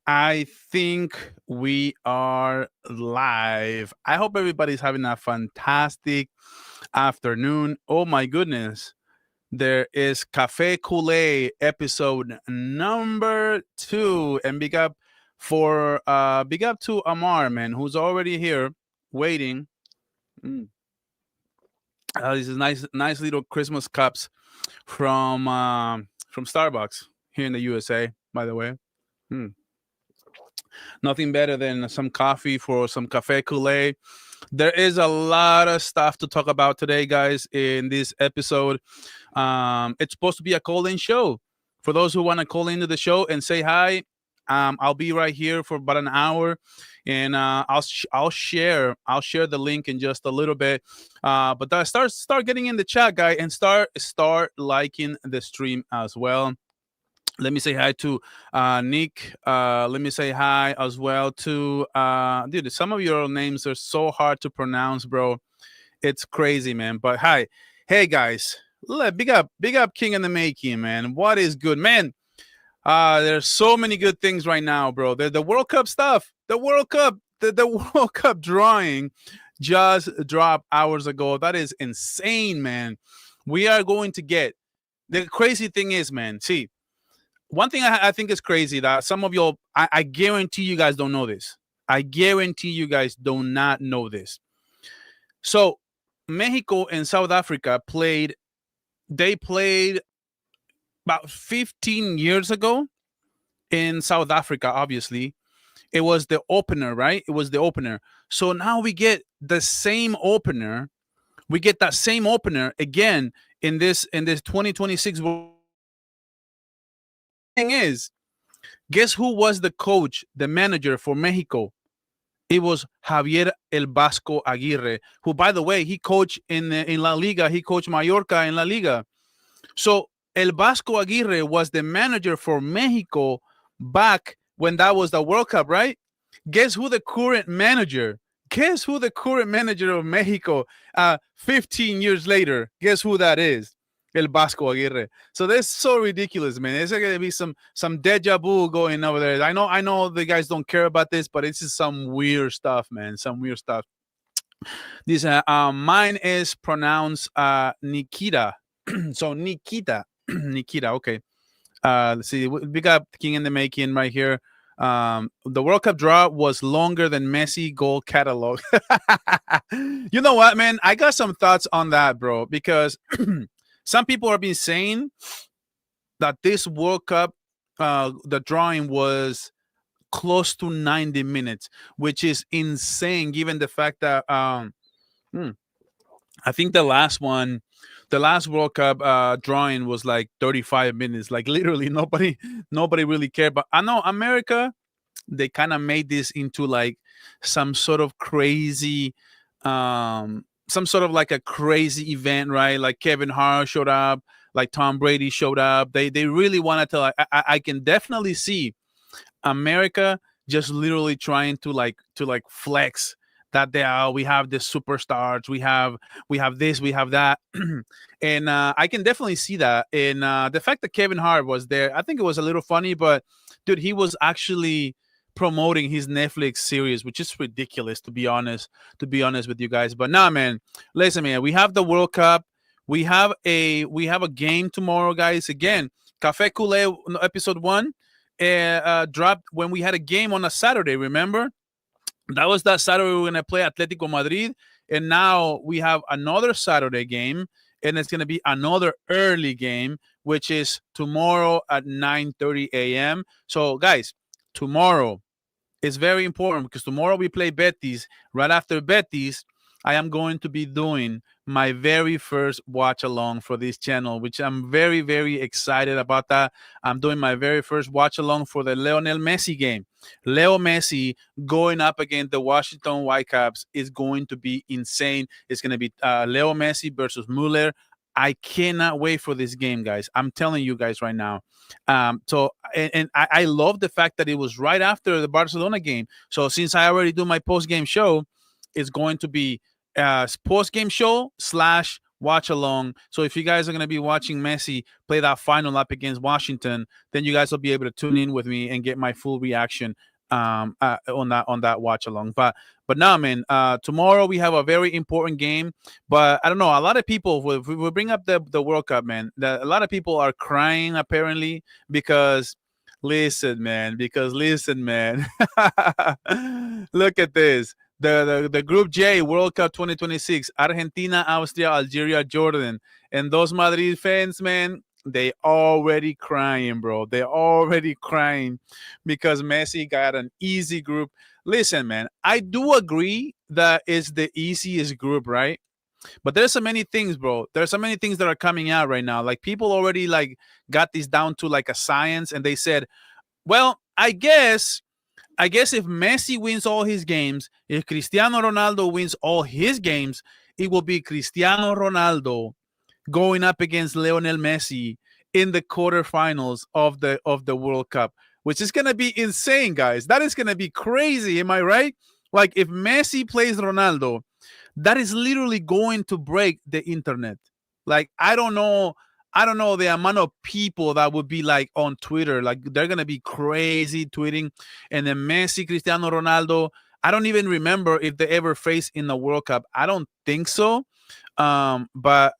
I think we are live. I hope everybody's having a fantastic afternoon. Oh my goodness. There is Café Culé episode number 2. And big up to Amar, man, who's already here waiting. Mm. These nice little Christmas cups from Starbucks here in the USA, by the way. Mm. Nothing better than some coffee for some Café Culé. There is a lot of stuff to talk about today, guys, in this episode. It's supposed to be a call-in show. For those who want to call into the show and say hi, I'll be right here for about an hour, and I'll share the link in just a little bit. But start getting in the chat, guy, and start liking the stream as well. Let me say hi to Nick. Let me say hi as well to dude. Some of your names are so hard to pronounce, bro. It's crazy, man. But hi, hey guys, big up, King in the making, man. What is good, man? There's so many good things right now, bro. The World Cup stuff, the World Cup, the World Cup drawing just dropped hours ago. That is insane, man. We are going to get the crazy thing is, man. See, one thing I think is crazy that some of y'all, I guarantee you guys don't know this. I guarantee you guys do not know this. So Mexico and South Africa played about 15 years ago in South Africa, obviously. It was the opener, right? It was the opener. So now we get the same opener. We get that same opener again in this 2026 thing is, guess who was the coach, the manager for Mexico? It was Javier El Vasco Aguirre, who, by the way, he coached in La Liga. He coached Mallorca in La Liga. So El Vasco Aguirre was the manager for Mexico back when that was the World Cup, right? Guess who the current manager? Guess who the current manager of Mexico 15 years later? Guess who that is? El Vasco Aguirre. So that's so ridiculous, man. There's gonna be some deja vu going over there. I know the guys don't care about this, but it's just some weird stuff, man. Some weird stuff. This mine is pronounced Nikita. So Nikita. Nikita, okay. Let's see. We got King in the making right here. The World Cup draw was longer than Messi goal catalog. You know what, man? I got some thoughts on that, bro, because some people have been saying that this World Cup, the drawing was close to 90 minutes, which is insane given the fact that I think the last World Cup drawing was like 35 minutes. Like literally nobody really cared. But I know America, they kind of made this into like some sort of crazy some sort of like a crazy event, right? Like Kevin Hart showed up, like Tom Brady showed up. They really wanted to like I can definitely see America just literally trying to flex that we have the superstars, we have this, we have that, and I can definitely see that. And the fact that Kevin Hart was there, I think it was a little funny, but dude, he was actually promoting his Netflix series, which is ridiculous to be honest. To be honest with you guys, but nah, man. Listen, man, we have the World Cup. We have a game tomorrow, guys. Again, Café Culé episode 1 dropped when we had a game on a Saturday. Remember, that was that Saturday we were gonna play Atletico Madrid, and now we have another Saturday game, and it's gonna be another early game, which is tomorrow at 9:30 a.m. So, guys, tomorrow is very important because tomorrow we play Betis. Right after Betis, I am going to be doing my very first watch along for this channel, which I'm very, very excited about that. I'm doing my very first watch along for the Lionel Messi game. Leo Messi going up against the Washington Whitecaps is going to be insane. It's going to be Leo Messi versus Muller. I cannot wait for this game, guys. I'm telling you guys right now. I love the fact that it was right after the Barcelona game. So since I already do my post-game show, it's going to be post-game show / watch along. So if you guys are going to be watching Messi play that final up against Washington, then you guys will be able to tune in with me and get my full reaction on that watch along. But now, man, tomorrow we have a very important game. But I don't know. A lot of people, if we bring up the World Cup, man, a lot of people are crying apparently because listen, man. Because listen, man. Look at this. The Group J World Cup 2026: Argentina, Austria, Algeria, Jordan, and those Madrid fans, man, they already crying, bro. They're already crying because Messi got an easy group. Listen, man, I do agree that it's the easiest group, right? But there's so many things, bro. There's so many things that are coming out right now. Like people already like got this down to like a science, and they said, well, I guess if Messi wins all his games, if Cristiano Ronaldo wins all his games, it will be Cristiano Ronaldo going up against Lionel Messi in the quarterfinals of the World Cup, which is gonna be insane, guys. That is gonna be crazy. Am I right? Like if Messi plays Ronaldo, that is literally going to break the internet. Like I don't know the amount of people that would be like on Twitter, like they're gonna be crazy tweeting, and then Messi, Cristiano Ronaldo. I don't even remember if they ever faced in the World Cup. I don't think so, but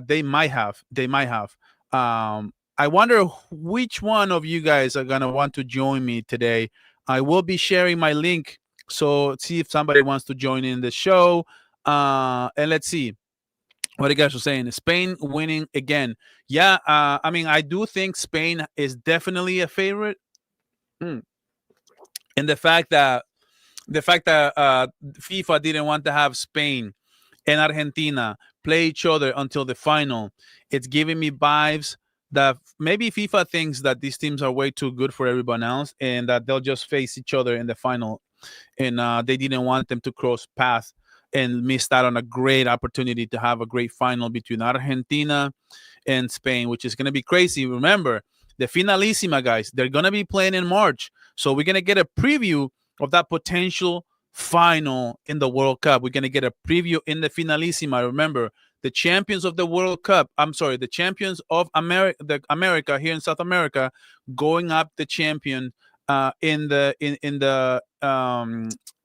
they might have. They might have. I wonder which one of you guys are gonna want to join me today. I will be sharing my link, so see if somebody wants to join in the show. And let's see what you guys are saying. Spain winning again. Yeah, I mean, I do think Spain is definitely a favorite. Mm. And the fact that FIFA didn't want to have Spain and Argentina play each other until the final, it's giving me vibes that maybe FIFA thinks that these teams are way too good for everyone else and that they'll just face each other in the final, and they didn't want them to cross paths and missed out on a great opportunity to have a great final between Argentina and Spain, which is going to be crazy. Remember, the Finalissima, guys, they're going to be playing in March. So we're going to get a preview of that potential final in the World Cup. We're going to get a preview in the Finalissima. Remember, the champions of the World Cup, I'm sorry, the champions of America here in South America going up the champion in the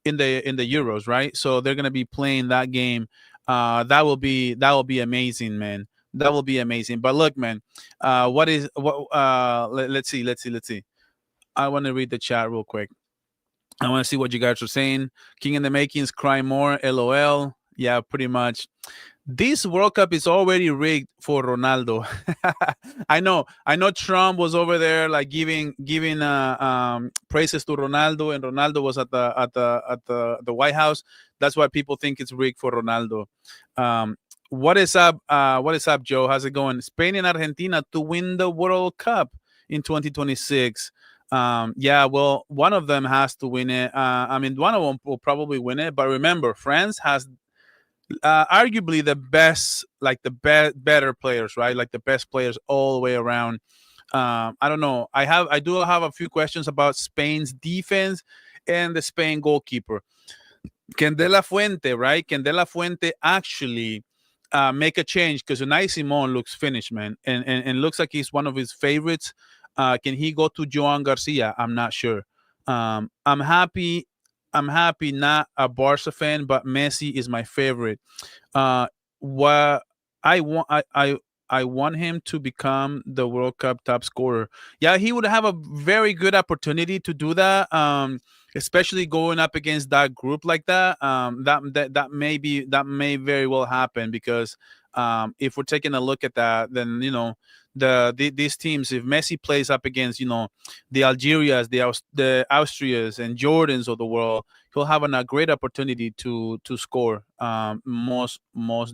Euros, right? So they're gonna be playing that game. That will be amazing, man. That will be amazing. But look, man, let's see. I want to read the chat real quick. I want to see what you guys are saying. King in the makings, cry more, LOL. Yeah, pretty much. This World Cup is already rigged for Ronaldo. I know Trump was over there like giving praises to Ronaldo, and Ronaldo was at the White House. That's why people think it's rigged for Ronaldo. What is up? What is up, Joe? How's it going? Spain and Argentina to win the World Cup in 2026. Yeah, well, one of them has to win it. I mean, one of them will probably win it. But remember, France has arguably the best, like the better players, right? Like the best players all the way around. I don't know. I do have a few questions about Spain's defense and the Spain goalkeeper. Can De La Fuente, right? Can De La Fuente actually make a change? Because Unai Simon looks finished, man, and looks like he's one of his favorites. Can he go to Joan Garcia? I'm not sure. I'm happy. I'm happy, not a Barca fan, but Messi is my favorite. What I want, I want him to become the World Cup top scorer. Yeah, he would have a very good opportunity to do that. Especially going up against that group like that. That may very well happen because if we're taking a look at that, then these teams, if Messi plays up against the Algerias, the Austrias and Jordans of the world, he'll have a great opportunity to score. Most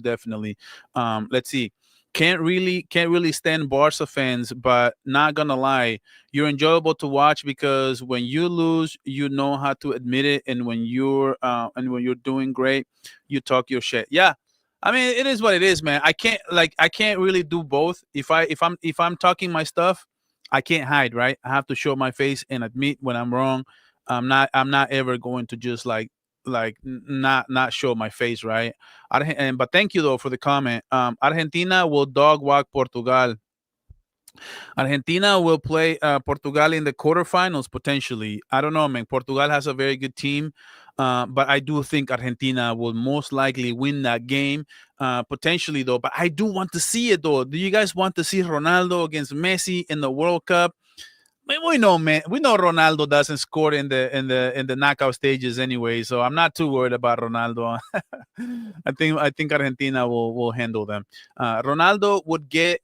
definitely. Let's see. Can't really stand Barca fans, but not gonna lie, you're enjoyable to watch because when you lose, you know how to admit it, and when you're doing great, you talk your shit. Yeah, I mean it is what it is, man. I can't really do both. If I'm talking my stuff, I can't hide, right? I have to show my face and admit when I'm wrong. I'm not ever going to just like like not show my face, right? And but thank you though for the comment. Argentina will dog walk Portugal. Argentina will play Portugal in the quarterfinals potentially. I don't know, man. Portugal has a very good team, but I do think Argentina will most likely win that game, potentially though. But I do want to see it though. Do you guys want to see Ronaldo against Messi in the World Cup? We know, man. We know Ronaldo doesn't score in the knockout stages anyway, so I'm not too worried about Ronaldo. I think Argentina will handle them. Ronaldo would get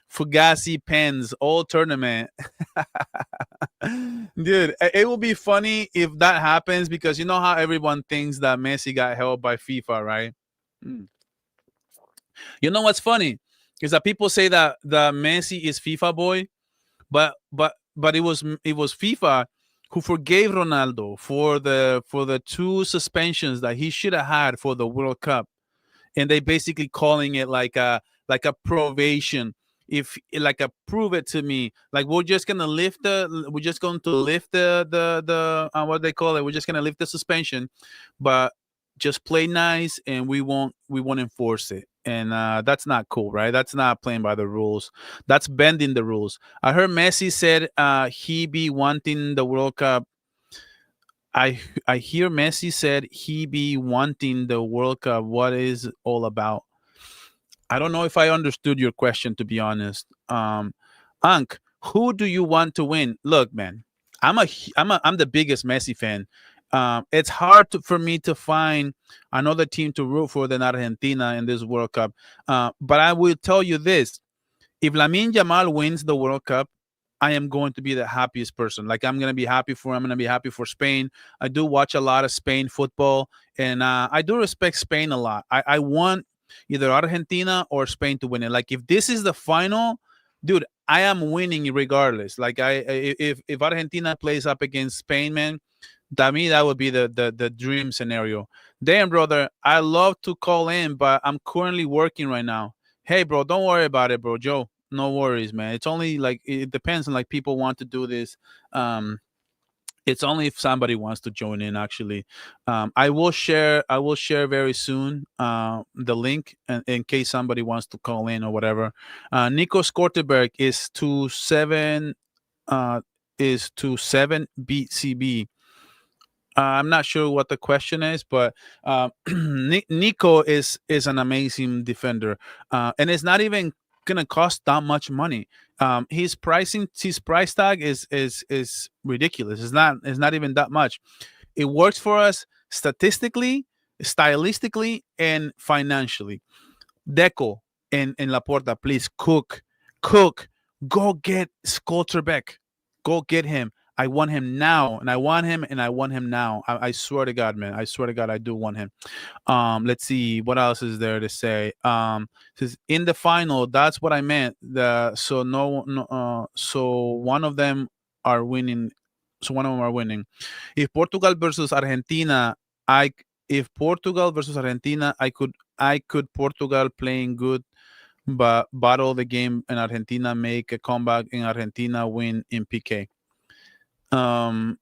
Fugazi pens all tournament. Dude, it will be funny if that happens because you know how everyone thinks that Messi got held by FIFA, right? Mm. You know what's funny is that people say that Messi is FIFA boy, but it was FIFA who forgave Ronaldo for the two suspensions that he should have had for the World Cup, and they basically calling it like a probation. If like a prove it to me, like we're just going to lift the what they call it. We're just gonna lift the suspension, but just play nice, and we won't enforce it. And that's not cool, right? That's not playing by the rules. That's bending the rules. I heard Messi said he be wanting the World Cup. I hear Messi said he be wanting the World Cup. What is it all about? I don't know if I understood your question, to be honest. Unc, who do you want to win? Look, man, I'm the biggest Messi fan. It's hard for me to find another team to root for than Argentina in this World Cup. But I will tell you this: if Lamine Yamal wins the World Cup, I am going to be the happiest person. Like I'm gonna be happy for him. I'm gonna be happy for Spain. I do watch a lot of Spain football, and I do respect Spain a lot. I want either Argentina or Spain to win it. Like if this is the final, dude, I am winning regardless. Like if Argentina plays up against Spain, man, that would be the dream scenario. Damn, brother, I love to call in, but I'm currently working right now. Hey, bro, don't worry about it, bro. Joe, no worries, man. It's only like it depends on like people want to do this. Um, it's only if somebody wants to join in. Actually, I will share very soon the link in case somebody wants to call in or whatever. Nico Skorteberg is to 7 BCB. I'm not sure what the question is, but Nico is an amazing defender, and it's not even gonna cost that much money. His price tag is ridiculous. It's not even that much. It works for us statistically, stylistically, and financially. Deco and Laporta, please cook, go get Skolterbeck, go get him. I want him now, and I want him, and I want him now. I swear to God, man. I swear to God, I do want him. Let's see what else is there to say. Says in the final. That's what I meant. So one of them are winning. So one of them are winning. If Portugal versus Argentina, I if Portugal versus Argentina, I could Portugal playing good, but battle the game and Argentina make a comeback and Argentina win in PK. Um,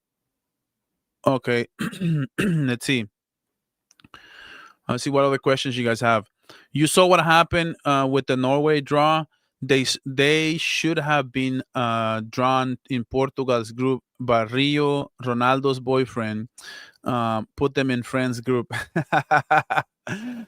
okay, let's see. Let's see what other questions you guys have. You saw what happened with the Norway draw. They should have been drawn in Portugal's group, but Rio, Ronaldo's boyfriend, put them in friends group.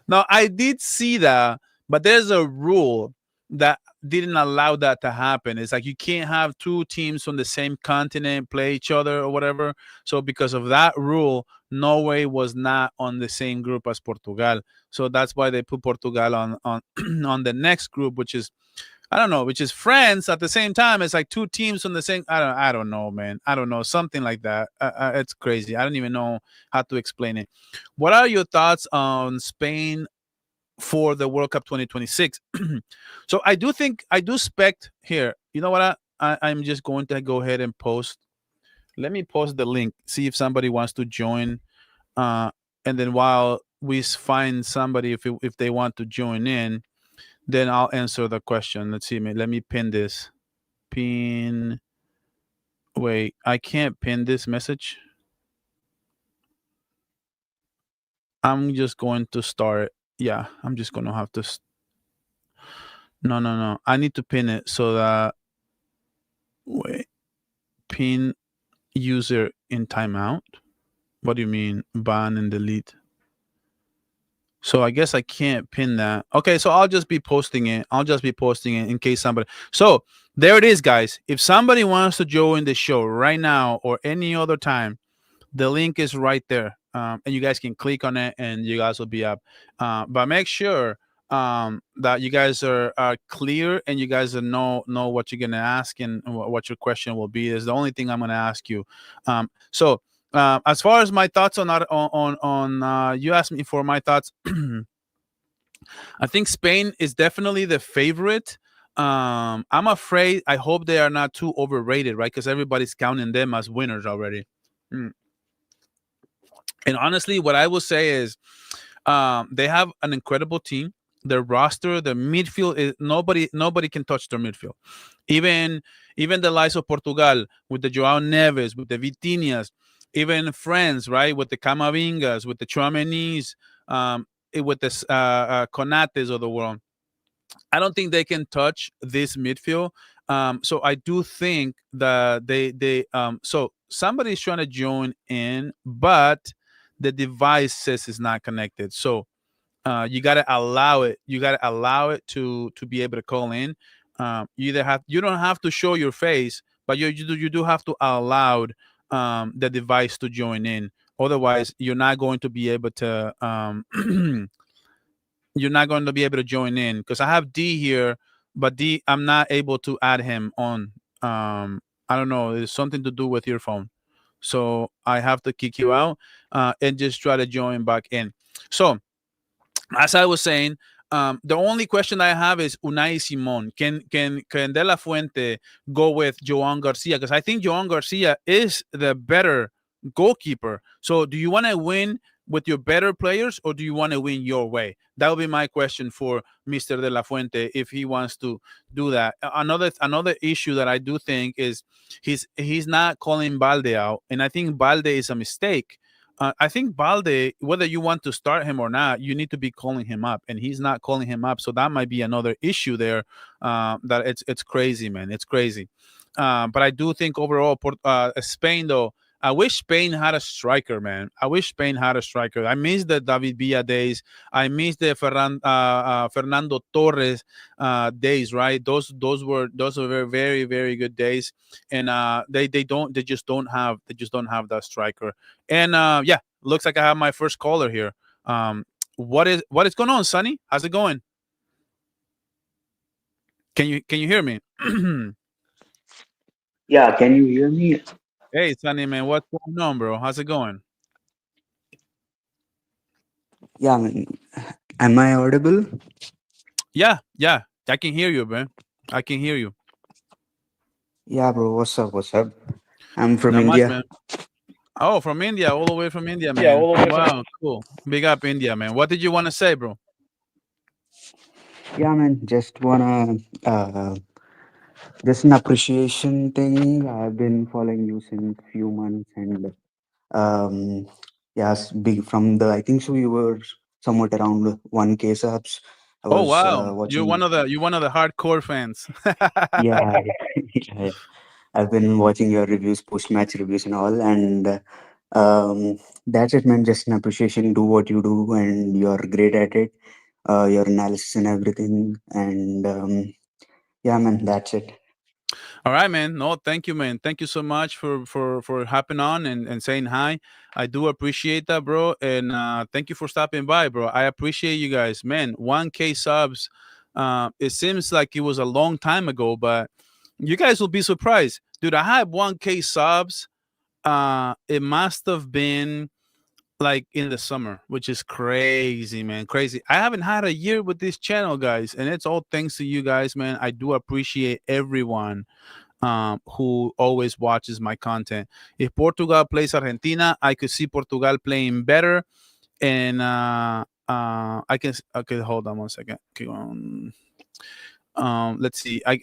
Now I did see that, but there's a rule that didn't allow that to happen. It's like you can't have two teams on the same continent play each other or whatever. So because of that rule, Norway was not on the same group as Portugal. So that's why they put Portugal on on the next group, which is I don't know, which is France. At the same time, it's like two teams from the same. I don't know, man. I don't know, something like that. It's crazy. I don't even know how to explain it. What are your thoughts on Spain for the World Cup 2026? So I do expect here. You know what? I'm just going to go ahead and post. Let me post the link. See if somebody wants to join. Uh, and then while we find somebody, if they want to join in, then I'll answer the question. Let's see. Let me pin this. Pin. Wait, I can't pin this message. I'm just going to start. Yeah, I'm just going to have to. No, no, no. I need to pin it so that. Wait. Pin user in timeout? What do you mean ban and delete? So I guess I can't pin that. Okay, so I'll just be posting it. I'll just be posting it in case somebody. So there it is, guys. If somebody wants to join the show right now or any other time, the link is right there, and you guys can click on it, and you guys will be up. But make sure that you guys are clear and you guys know what you're gonna ask and what your question will be. Is the only thing I'm gonna ask you. So as far as my thoughts on you asked me for my thoughts. I think Spain is definitely the favorite. I'm afraid. I hope they are not too overrated, right? Because everybody's counting them as winners already. Mm. And honestly, what I will say is they have an incredible team. Their roster, their midfield is nobody can touch their midfield. Even even the likes of Portugal with the Joao Neves, with the Vitinhas, even France, right, with the Camavingas, with the Chouamenis, with the Konates of the world. I don't think they can touch this midfield. So I do think that so somebody's trying to join in, but the device says it's not connected. So you gotta allow it. You gotta allow it to be able to call in. You don't have to show your face, but you do have to allow the device to join in. Otherwise, you're not going to be able to you're not going to be able to join in because I have D here, but D I'm not able to add him on. I don't know. It's something to do with your phone, so I have to kick you out and just try to join back in. So as I was saying, the only question I have is Unai Simon. Can De La Fuente go with Joan Garcia? Because I think Joan Garcia is the better goalkeeper. So do you want to win with your better players or do you want to win your way? That would be my question for Mr. De La Fuente if he wants to do that. Another issue that I do think is he's not calling Balde out, and I think Balde is a mistake. I think Balde, whether you want to start him or not, you need to be calling him up, and he's not calling him up. So that might be another issue there. That it's crazy, man. It's crazy. But I do think overall, Spain though. I wish Spain had a striker, man. I wish Spain had a striker. I miss the David Villa days. I miss the Fernando Torres days. Right? Those were very very very good days, and they just don't have that striker. And yeah, looks like I have my first caller here. What is going on, Sonny? How's it going? Can you hear me? Yeah, can you hear me? Hey, Sonny, man, what's going on, bro? How's it going? Yeah, am I audible? Yeah, yeah, I can hear you, man. I can hear you. Yeah, bro. What's up? What's up? I'm from Not much, India. man. Oh, from India, all the way from India, Yeah, man. all the way from Wow, cool. Big up India, man. What did you want to say, bro? Yeah, man. Just an appreciation thing. I've been following you since few months, and um, yes, big from the. I think so. You were somewhat around 1K subs. I Oh, was wow. You're one watching. of the hardcore fans. Yeah, yeah, I've been watching your reviews, post-match reviews, and all, and that's it, man. Just an appreciation. Do what you do, and you're great at it. Your analysis and everything, and yeah, man, that's it. All right, man. No, thank you, man. Thank you so much for hopping on and saying hi. I do appreciate that, bro. And thank you for stopping by, bro. I appreciate you guys, man. 1K subs. It seems like it was a long time ago, but you guys will be surprised, dude. I had 1K subs. It must have been like in the summer, which is crazy, man. Crazy. I haven't had a year with this channel, guys, and it's all thanks to you guys, man. I do appreciate everyone who always watches my content. If Portugal plays Argentina, I could see Portugal playing better, and I can. Okay, hold on one second. Keep on. Let's see. I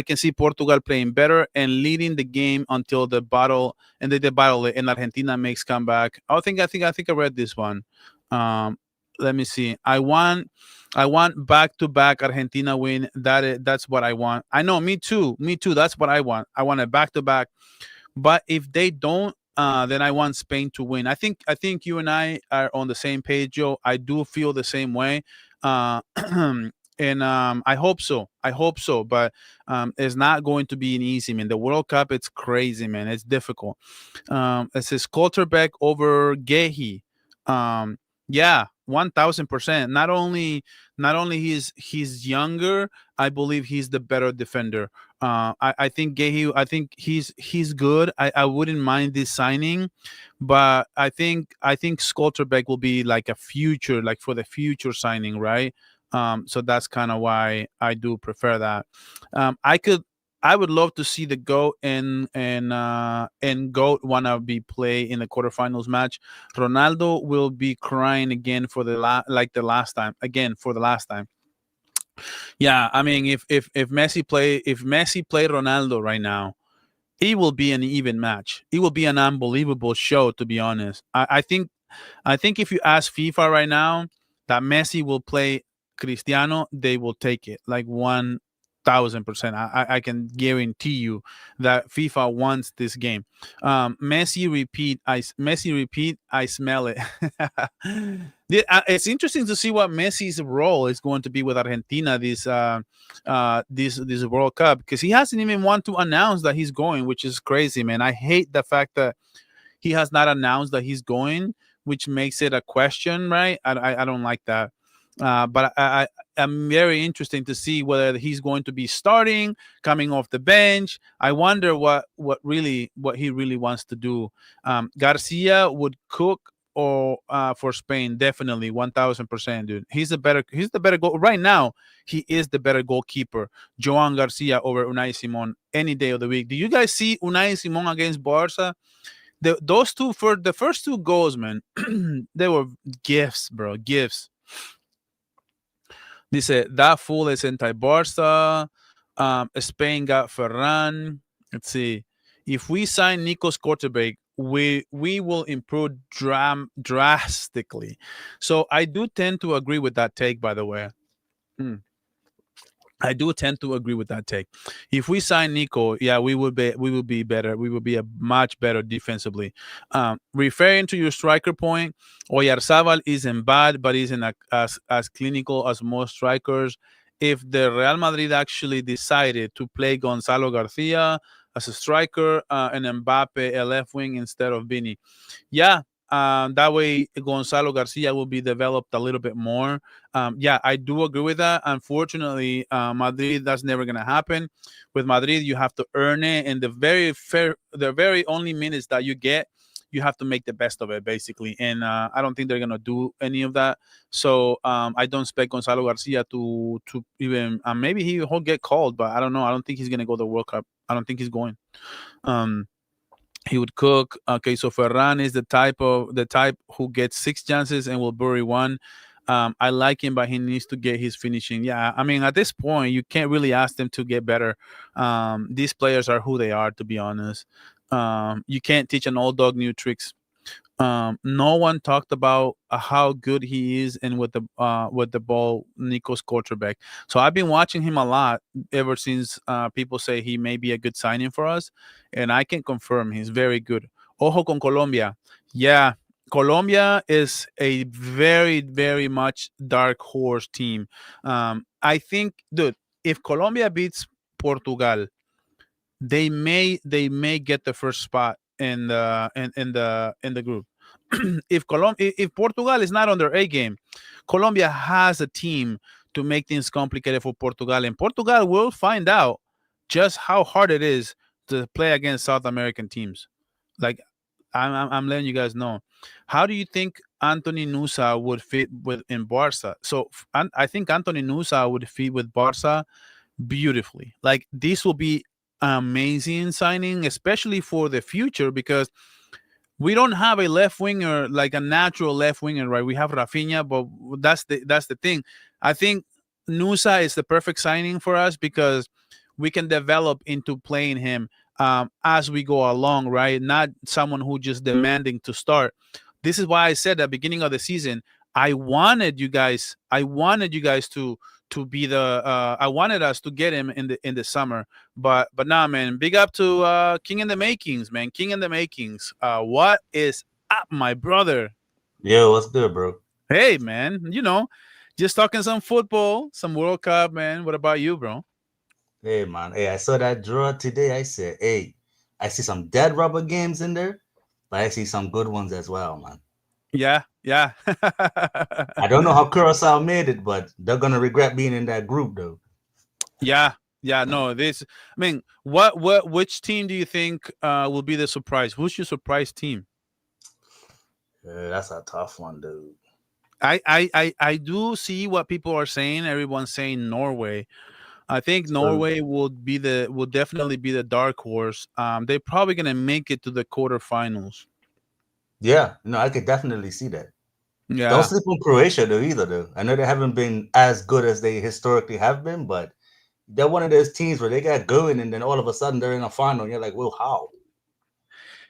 can see Portugal playing better and leading the game until the battle and the battle and Argentina makes comeback. I think I read this one. Um, Let me see. I want back to back Argentina win. That's what I want. I know, me too. Me too. That's what I want. I want a back to back. But if they don't, then I want Spain to win. I think you and I are on the same page, Joe. I do feel the same way. And I hope so. I hope so. But it's not going to be an easy, man. The World Cup, it's crazy, man. It's difficult. It says Kulterbeck over Gehi. Yeah, 1,000%. Not only he's younger, I believe he's the better defender. I think Gehi, I think he's good. I wouldn't mind this signing, but I think Skolterbeck will be like a future, like for the future signing, right? So that's kind of why I do prefer that. I could I would love to see the goat and goat wanna be play in the quarterfinals match. Ronaldo will be crying again for like the last time, again for the last time. Yeah, I mean, if Messi played Ronaldo right now, it will be an even match. It will be an unbelievable show, to be honest. I think if you ask FIFA right now that Messi will play Cristiano, they will take it like 1,000%. I can guarantee you that FIFA wants this game. Messi repeat. I smell it. It's interesting to see what Messi's role is going to be with Argentina this World Cup, because he hasn't even want to announce that he's going, which is crazy, man. I hate the fact that he has not announced that he's going, which makes it a question, right? I don't like that. But I'm very interesting to see whether he's going to be starting, coming off the bench. I wonder what he really wants to do. Garcia would cook or for Spain, definitely 1,000%, dude. He's the better goal right now. He is the better goalkeeper. Joan Garcia over Unai Simon any day of the week. Do you guys see Unai Simon against Barca? Those two, for the first two goals, man, they were gifts, bro, gifts. Dice, that fool is anti-Barca. Spain got Ferran. Let's see. If we sign Nikos Kortebek, we will improve drastically. So I do tend to agree with that take, by the way. Hmm. I do tend to agree with that take. If we sign Nico, yeah, we will be better. We will be a much better defensively. Referring to your striker point, Oyarzabal isn't bad, but isn't as clinical as most strikers. If the Real Madrid actually decided to play Gonzalo Garcia as a striker and Mbappe a left wing instead of Vini, yeah, that way Gonzalo Garcia will be developed a little bit more. Yeah, I do agree with that. Unfortunately, Madrid, that's never gonna happen. With Madrid, you have to earn it, and the very only minutes that you get, you have to make the best of it, basically. And I don't think they're gonna do any of that. So I don't expect Gonzalo Garcia to even. Maybe he'll get called, but I don't know. I don't think he's gonna go to the World Cup. I don't think he's going. Um, he would cook. Okay, so Ferran is the type who gets six chances and will bury one. I like him, but he needs to get his finishing. Yeah, I mean, at this point, you can't really ask them to get better. These players are who they are, to be honest. You can't teach an old dog new tricks. No one talked about how good he is and with the ball, Nikos Kortrabek. So I've been watching him a lot ever since people say he may be a good signing for us, and I can confirm he's very good. Ojo con Colombia, yeah. Colombia is a very, very much dark horse team. I think, dude, if Colombia beats Portugal, they may get the first spot in the group. If Portugal is not on their A game, Colombia has a team to make things complicated for Portugal, and Portugal will find out just how hard it is to play against South American teams. Like, I'm letting you guys know. How do you think Anthony Nusa would fit with in Barca? So I think Anthony Nusa would fit with Barca beautifully. Like, this will be amazing signing, especially for the future, because we don't have a left winger, like a natural left winger, right? We have Rafinha, but that's the thing. I think Nusa is the perfect signing for us because we can develop into playing him as we go along, right? Not someone who just demanding to start. this is why I said at the beginning of the season, I wanted you guys to be the I wanted us to get him in the summer, but nah, man. Big up to King in the makings, man. King in the makings. What is up, my brother? Yo, what's good, bro? Hey, man. Just talking some football, some World Cup, man. What about you, bro? Hey, man. Hey, I saw that draw today. I said, hey, I see some dead rubber games in there, but I see some good ones as well, man. Yeah, yeah. I don't know how Curacao made it, but they're gonna regret being in that group, though. Yeah, yeah. No, I mean, which team do you think will be the surprise? Who's your surprise team? That's a tough one, dude. I do see what people are saying. Everyone's saying Norway. I think So, Norway will definitely be the dark horse. They're probably gonna make it to the quarterfinals. yeah, I could definitely see that. Don't Yeah, sleep on Croatia, though, either, though. I know they haven't been as good as they historically have been, but they're one of those teams where they got going, and then all of a sudden they're in a final, and you're like, well, how?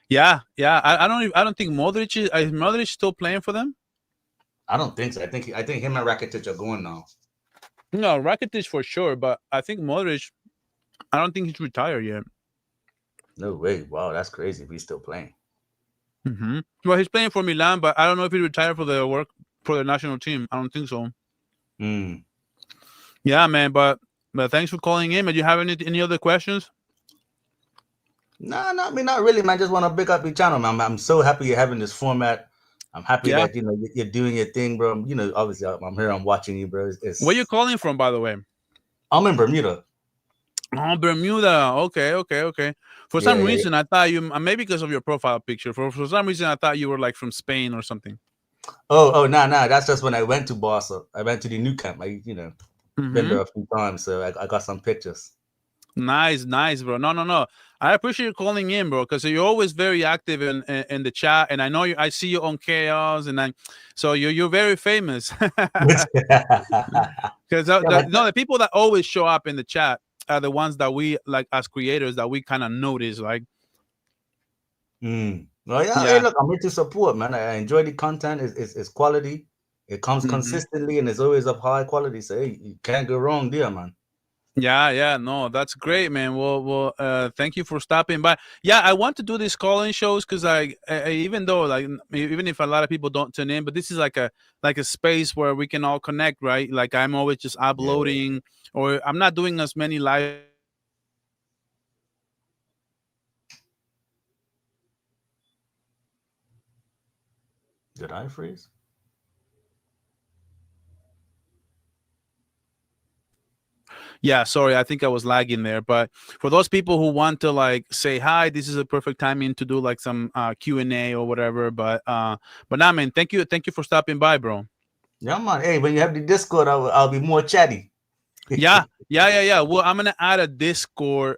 yeah, yeah. I don't think Modric still playing for them. I don't think so. I think him and Rakitic are going now. No, Rakitic for sure, but I think Modric. I don't think he's retired yet. No way. Wow, that's crazy if he's still playing. Well, he's playing for Milan, but I don't know if he retired for the national team. I don't think so. Mm. Yeah, man. But thanks for calling in. Do you have any other questions? No, I mean, not really, man. Just want to pick up your channel, man. I'm so happy you're having this format. I'm happy Yeah. that you're doing your thing, bro. Obviously, I'm here. I'm watching you, bro. Where you calling from, by the way? I'm in Bermuda. Oh, Bermuda. Okay, okay, okay. For Yeah, some yeah, reason, I thought you maybe because of your profile picture. For some reason, I thought you were like from Spain or something. Oh, nah. That's just when I went to Barca. I went to the new camp. Been Mm-hmm. there a few times, so I got some pictures. Nice, nice, bro. No, no, no. I appreciate you calling in, bro, because you're always very active in the chat, and I know you. I see you on Chaos, so you're very famous. Because Yeah, but no, the people that always show up in the chat are the ones that we like as creators that we kind of notice. Like, Well, yeah. Hey, yeah. look, I'm here to support, man. I enjoy the content. It's quality. It comes Hmm. consistently and it's always of high quality. So hey, you can't go wrong there, man. Yeah, yeah, no, that's great, man. Thank you for stopping by. Yeah, I want to do these call-in shows because even though like even if a lot of people don't tune in, but this is like a space where we can all connect, right? Like I'm always just Yeah. uploading, or I'm not doing as many live streams as I used to, but I'm doing them here and there. Did I freeze? Yeah, sorry, I think I was lagging there. But for those people who want to like say hi, this is a perfect timing to do like some Q&A or whatever. But nah, man, thank you for stopping by, bro. Yeah, man. Hey, when you have the Discord, I'll be more chatty. Yeah, yeah, yeah, yeah. Well, I'm gonna add a Discord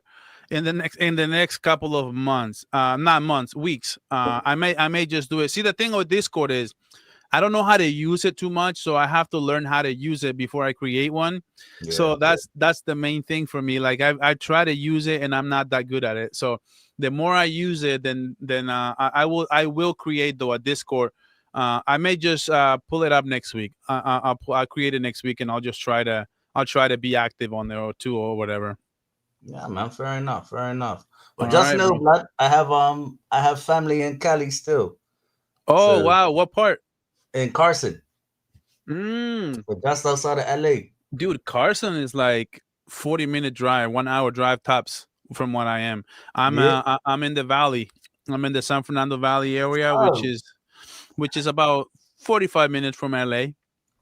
in the next couple of months. Not months, weeks. I may just do it. See, the thing with Discord is I don't know how to use it too much, so I have to learn how to use it before I create one. Yeah. So that's the main thing for me. Like I try to use it, and I'm not that good at it. So the more I use it, then I will create though a Discord. I may just pull it up next week. I'll create it next week, and I'll try to be active on there or two or whatever. Yeah, man. Fair enough. Fair enough. All But just right, know, bro. blood, I have family in Cali still. Oh So wow, what part? in Carson, Mm, so just outside of LA. dude, Carson is like 40-minute drive, 1 hour drive tops from what I am. Yeah. I'm in the valley. I'm in the San Fernando Valley area, which Oh, is about 45 minutes from LA.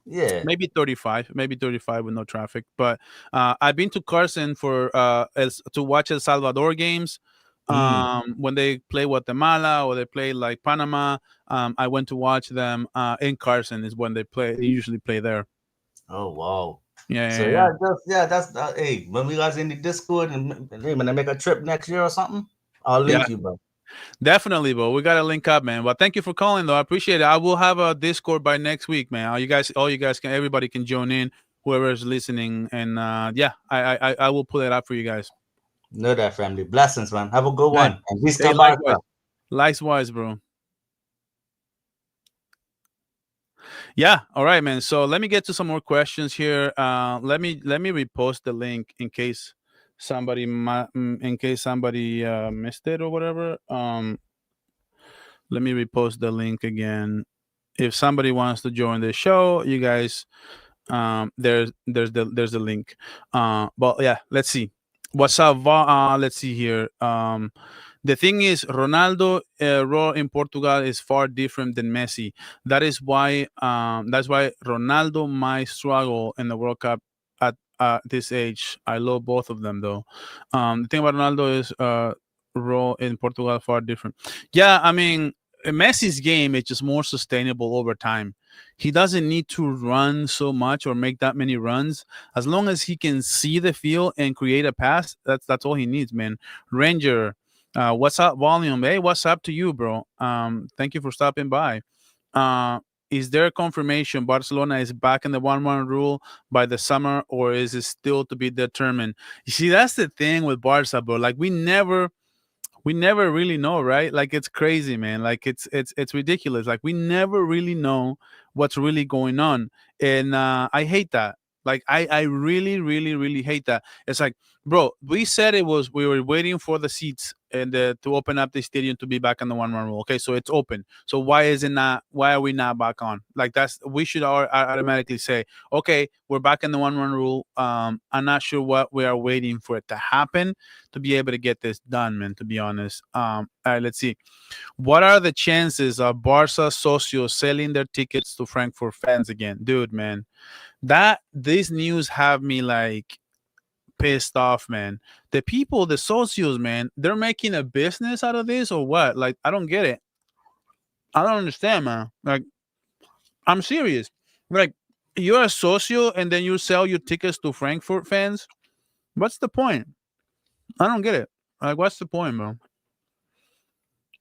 yeah. Maybe 35 with no traffic. But I've been to Carson to watch El Salvador games. Mm. When they play Guatemala or they play like Panama, I went to watch them in Carson. Is when they play. They usually play there. Oh, wow. Yeah, So yeah, yeah. that's hey, when we guys in the Discord and hey, when I make a trip next year or something, I'll Yeah, link you, bro. definitely, bro. We gotta link up, man. But thank you for calling, though. I appreciate it. I will have a Discord by next week, man. All you guys can, everybody can join in, whoever is listening, and yeah, I will pull it up for you guys. Know that, family. Blessings, man. Have a good Hey, one. And hey, Visca likewise, Barça. likewise, bro. Yeah. All right, man. So let me get to some more questions here. Let me repost the link in case somebody missed it or whatever. Let me repost the link again. If somebody wants to join the show, you guys, there's the link. But yeah, let's see. What's up? Let's see here. The thing is, Ronaldo role in Portugal is far different than Messi. That's why Ronaldo might struggle in the World Cup at this age. I love both of them though. The thing about Ronaldo is role in Portugal far different. Yeah, I mean Messi's game is just more sustainable over time. He doesn't need to run so much or make that many runs. As long as he can see the field and create a pass, that's all he needs, man. Ranger, what's up, Volume? Hey, what's up to you, bro? Thank you for stopping by. Uh, is there confirmation Barcelona is back in the 1-1 rule by the summer, or is it still to be determined? You see, that's the thing with Barca, bro. Like we never really know, right? Like it's crazy, man. Like it's ridiculous. Like we never really know what's really going on, and I hate that. Like I really really really hate that. It's like, bro, we said we were waiting for the seats and to open up the stadium to be back on the 1-1 rule. Okay, so it's open. So why are we not back on? Like that's we should automatically say, okay, we're back in the 1-1 rule. I'm not sure what we are waiting for it to happen to be able to get this done, man, to be honest. All right, let's see. What are the chances of Barca socios selling their tickets to Frankfurt fans again? Dude, man, that these news have me like pissed off, man. The people, the socios, man, they're making a business out of this or what? Like, I don't get it. I don't understand, man. Like, I'm serious. Like, you're a socio and then you sell your tickets to Frankfurt fans? What's the point? I don't get it. Like, what's the point, bro?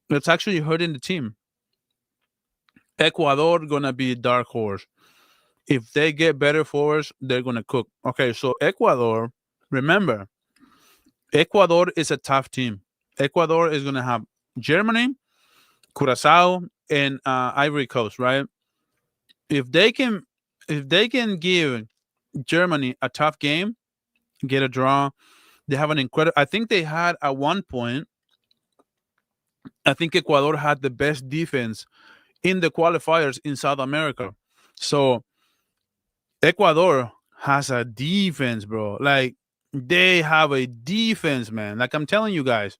It's actually hurting the team. Ecuador gonna be a dark horse. If they get better forwards, they're gonna cook. Okay, so Ecuador, remember, Ecuador is a tough team. Ecuador is gonna have Germany, Curacao, and Ivory Coast, right? If they can, if they can give Germany a tough game, get a draw, they have an incredible. I think they had at one point. I think Ecuador had the best defense in the qualifiers in South America. So Ecuador has a defense, bro. Like they have a defense, man. Like I'm telling you guys,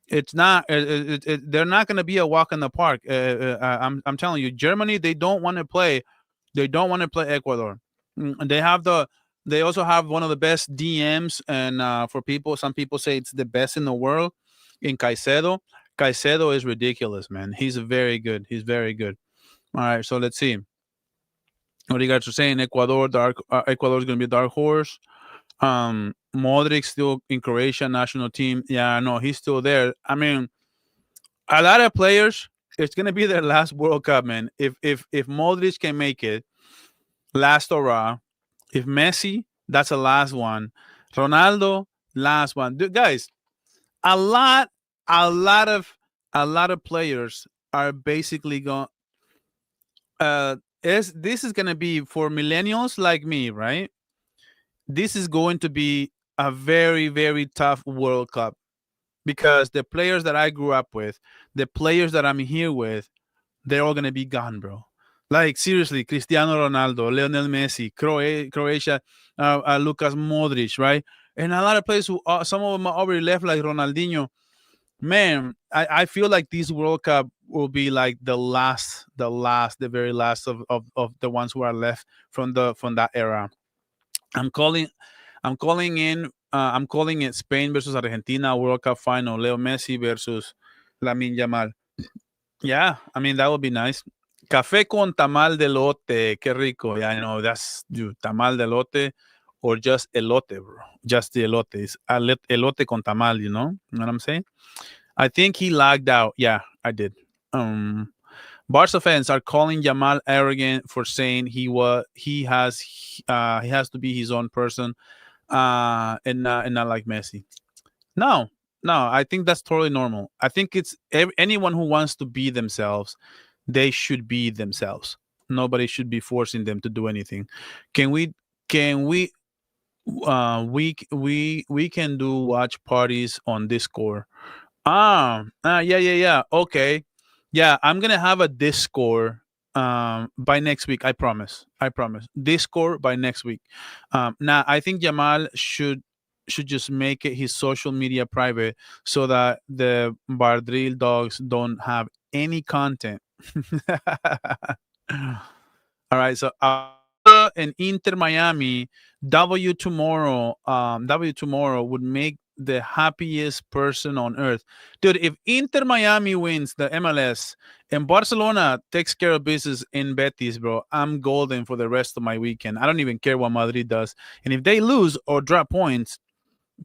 it's not. They're not going to be a walk in the park. I'm telling you, Germany. They don't want to play. They don't want to play Ecuador. They have the. They also have one of the best DMs, and for people, some people say it's the best in the world. In Caicedo, Caicedo is ridiculous, man. He's very good. He's very good. All right, so let's see. What you guys are saying? Ecuador is going to be a dark horse. Modric still in Croatia national team. Yeah, no, he's still there. I mean, a lot of players. It's going to be their last World Cup, man. If Modric can make it, last hurrah. If Messi, that's the last one. Ronaldo, last one. Dude, guys, a lot, a lot of, a lot of players are basically going. This is going to be for millennials like me, right? This is going to be a very, very tough World Cup because the players that I grew up with, the players that I'm here with, they're all going to be gone, bro. Like, seriously, Cristiano Ronaldo, Lionel Messi, Croatia, Lucas Modric, right? And a lot of players who, some of them are already left, like Ronaldinho. Man, I feel like this World Cup will be like the very last of the ones who are left from that era. I'm calling I'm calling it Spain versus Argentina World Cup final. Leo Messi versus Lamine Yamal. Yeah, I mean that would be nice. Café con tamal de lote. Qué rico. Yeah, I know that's dude, tamal de lote or just elote, bro. Just the elote. It's elote con tamal, You know what I'm saying? I think he lagged out. Yeah, I did. Barca fans are calling Yamal arrogant for saying he has to be his own person, and not like Messi. No, no, I think that's totally normal. I think it's anyone who wants to be themselves, they should be themselves. Nobody should be forcing them to do anything. Can we? Can we? We can do watch parties on Discord. Yeah. Okay. Yeah, I'm gonna have a Discord by next week. I promise. I promise. Discord by next week. Now I think Jamal should just make it his social media private so that the Bardril dogs don't have any content. All right, so and Inter Miami, W tomorrow would make the happiest person on earth, dude. If Inter Miami wins the MLS and Barcelona takes care of business in Betis, bro, I'm golden for the rest of my weekend. I don't even care what Madrid does, and if they lose or drop points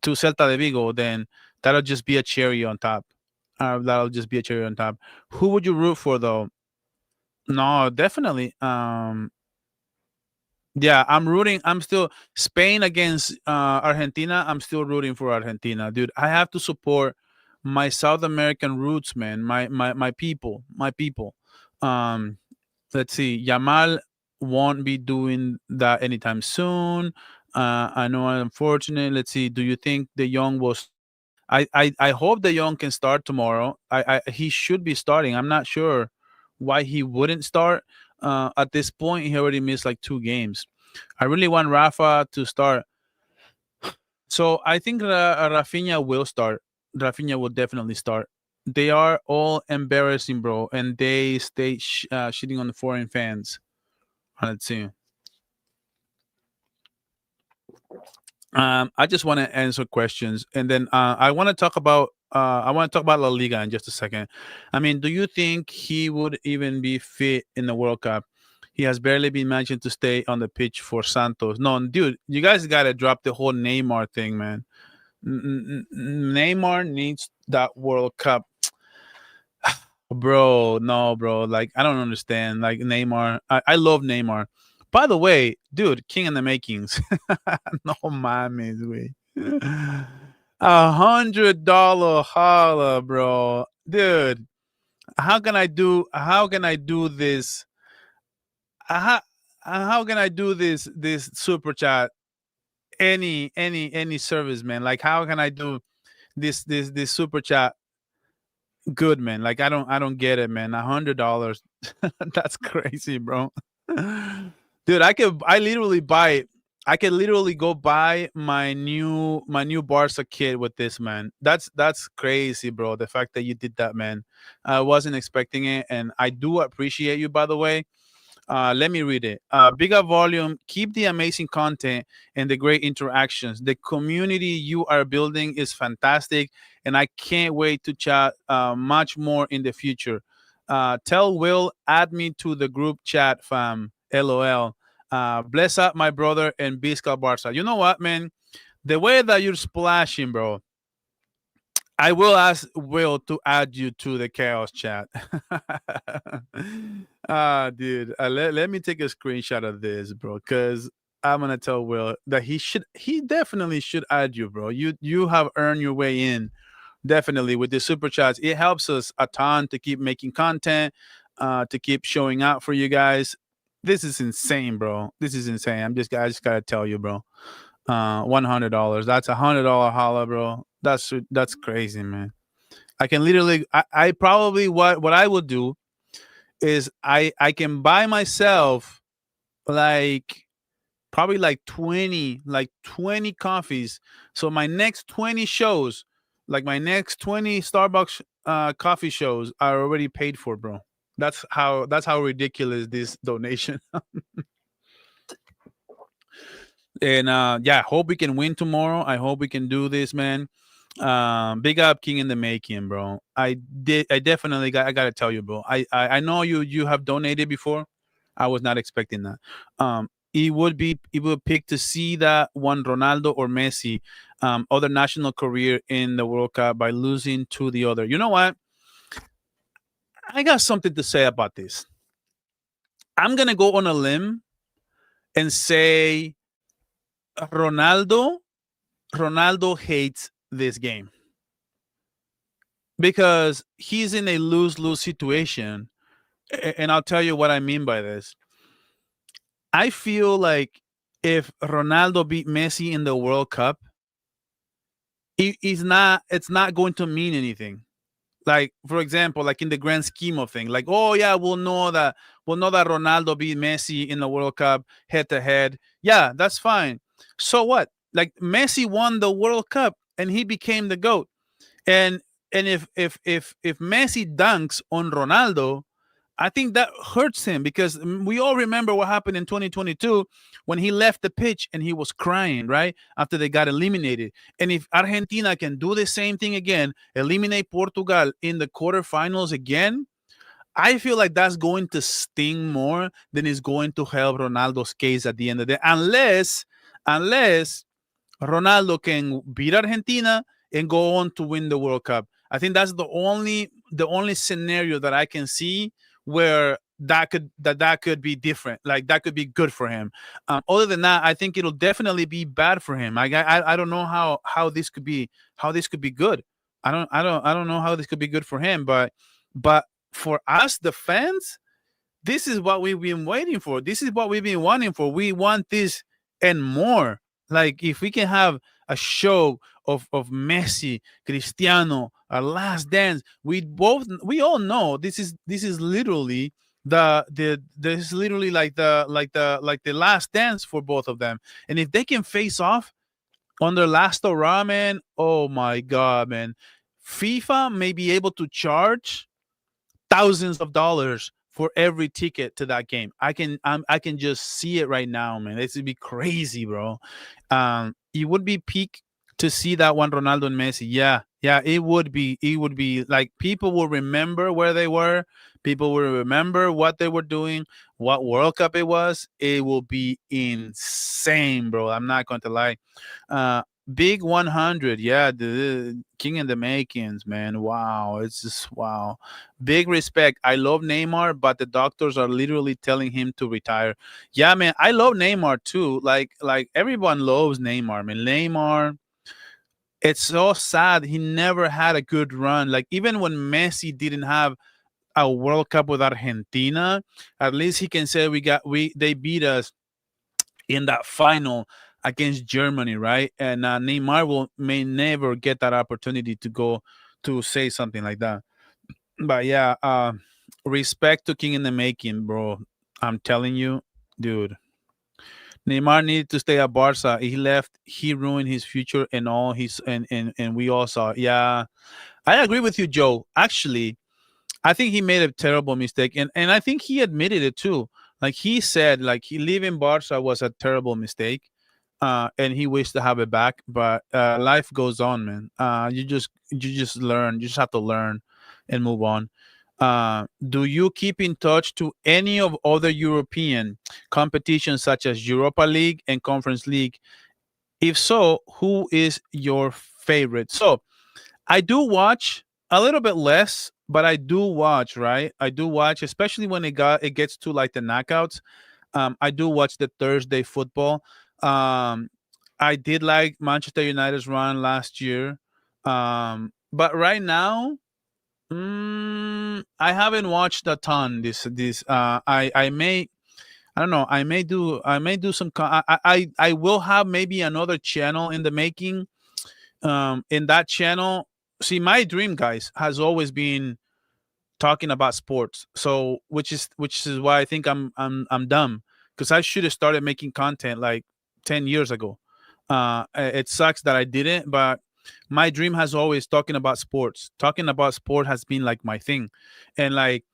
to Celta de Vigo, then that'll just be a cherry on top. That'll just be a cherry on top. Who would you root for, though? No, definitely. Yeah, I'm rooting. I'm still Spain against Argentina. I'm still rooting for Argentina, dude. I have to support my South American roots, man. My people, my people. Um, let's see. Yamal won't be doing that anytime soon. I know I'm unfortunate. Let's see. Do you think the young will start? I hope the young can start tomorrow. He should be starting. I'm not sure why he wouldn't start. At this point, he already missed like 2 games. I really want Rafa to start. So I think Rafinha will start. Rafinha will definitely start. They are all embarrassing, bro, and they stay shitting on the foreign fans. Let's see. I just want to answer questions, and then I want to talk about La Liga in just a second. I mean, do you think he would even be fit in the World Cup? He has barely been mentioned to stay on the pitch for Santos. No, dude, you guys gotta drop the whole Neymar thing, man. Neymar needs that World Cup, bro. No, bro. Like, I don't understand. Like, Neymar, I love Neymar. By the way, dude, king in the makings. No mames, way. $100 holla, bro. Dude, how can I do this? How, how can I do this super chat? Any service, man. Like, how can I do this super chat good, man? Like, I don't get it, man. $100. That's crazy, bro. Dude, I could literally go buy my new Barca kit with this, man. That's crazy, bro. The fact that you did that, man. I wasn't expecting it, and I do appreciate you, by the way. Let me read it. Bigger volume, keep the amazing content and the great interactions. The community you are building is fantastic, and I can't wait to chat much more in the future. Tell Will, add me to the group chat, fam. LOL. Bless up my brother and Visca Barça. You know what, man? The way that you're splashing, bro, I will ask Will to add you to the chaos chat. Dude, let me take a screenshot of this, bro, because I'm gonna tell Will that he definitely should add you, bro. You have earned your way in, definitely with the super chats. It helps us a ton to keep making content, to keep showing out for you guys. This is insane, bro. This is insane. I just gotta tell you, bro. $100. That's $100 holla, bro. That's crazy, man. I can literally, I probably what I would do is I can buy myself like probably like 20 coffees. So my next 20 shows, like my next 20 Starbucks coffee shows are already paid for, bro. That's how ridiculous this donation. And yeah, hope we can win tomorrow. I hope we can do this, man. Big up king in the making, bro. I definitely I gotta tell you, bro. I know you have donated before. I was not expecting that. It would pick to see that one Ronaldo or Messi other national career in the World Cup by losing to the other. You know what? I got something to say about this. I'm gonna go on a limb and say Ronaldo hates this game because he's in a lose-lose situation. And I'll tell you what I mean by this. I feel like if Ronaldo beat Messi in the World Cup, it's not going to mean anything. Like, for example, like in the grand scheme of things, like, oh yeah, we'll know that Ronaldo beat Messi in the World Cup head to head. Yeah, that's fine. So what? Like, Messi won the World Cup and he became the GOAT. And if Messi dunks on Ronaldo, I think that hurts him, because we all remember what happened in 2022 when he left the pitch and he was crying, right? After they got eliminated. And if Argentina can do the same thing again, eliminate Portugal in the quarterfinals again, I feel like that's going to sting more than it's going to help Ronaldo's case at the end of the day. Unless Ronaldo can beat Argentina and go on to win the World Cup. I think that's the only scenario that I can see where that could be different. Like, that could be good for him. Other than that, I think it'll definitely be bad for him. I don't know how this could be good. I don't know how this could be good for him. But for us, the fans, this is what we've been waiting for. This is what we've been wanting for. We want this and more. Like, if we can have a show of Messi, Cristiano, our last dance, we all know this is literally this is literally like the last dance for both of them. And if they can face off on their last hurrah, man, oh my god, man. FIFA may be able to charge thousands of dollars for every ticket to that game. I can just see it right now, man. This would be crazy, bro. It would be peak to see that one, Ronaldo and Messi. Yeah, yeah, it would be. It would be like, people will remember where they were. People will remember what they were doing, what World Cup it was. It will be insane, bro. I'm not going to lie. Big 100, yeah, the king in the makings, man. Wow, it's just wow. Big respect. I love Neymar, but the doctors are literally telling him to retire. Yeah, man, I love Neymar too. Like everyone loves Neymar, man. Neymar, it's so sad he never had a good run. Like, even when Messi didn't have a World Cup with Argentina, at least he can say they beat us in that final against Germany, right? And Neymar may never get that opportunity to go to say something like that. But yeah, respect to King in the making, bro. I'm telling you, dude. Neymar needed to stay at Barca. He left. He ruined his future and all his and we all saw. Yeah, I agree with you, Joe. Actually, I think he made a terrible mistake, and I think he admitted it too. Like, he said, like, he leaving Barca was a terrible mistake, and he wished to have it back. But life goes on, man. You just learn. You just have to learn and move on. Do you keep in touch to any of other European competitions such as Europa League and Conference League? If so, who is your favorite? So I do watch a little bit less, but I do watch, right? I do watch, especially when it gets to like the knockouts. I do watch the Thursday football. Um, I did like Manchester United's run last year. But right now, I haven't watched a ton. I don't know. I may do some. I will have maybe another channel in the making. In that channel, see, my dream, guys, has always been talking about sports. So, which is why I think I'm dumb, because I should have started making content like 10 years ago. It sucks that I didn't, but my dream has always talking about sports. Talking about sport has been like my thing, and like,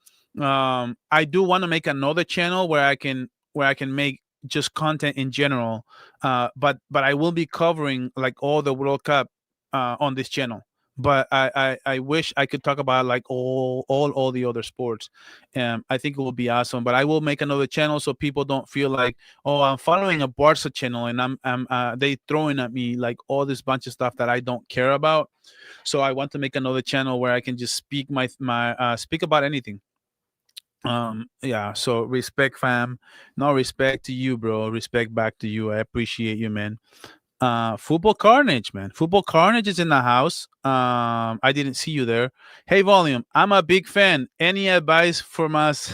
I do want to make another channel where I can make just content in general. But I will be covering like all the World Cup on this channel. But I wish I could talk about like all the other sports. I think it will be awesome. But I will make another channel so people don't feel like, oh, I'm following a Barca channel and I'm they throwing at me like all this bunch of stuff that I don't care about. So I want to make another channel where I can just speak about anything. Yeah, so respect, fam. No, respect to you, bro. Respect back to you. I appreciate you, man. Football Carnage, man. Football Carnage is in the house. I didn't see you there. Hey, Volume, I'm a big fan. Any advice from us?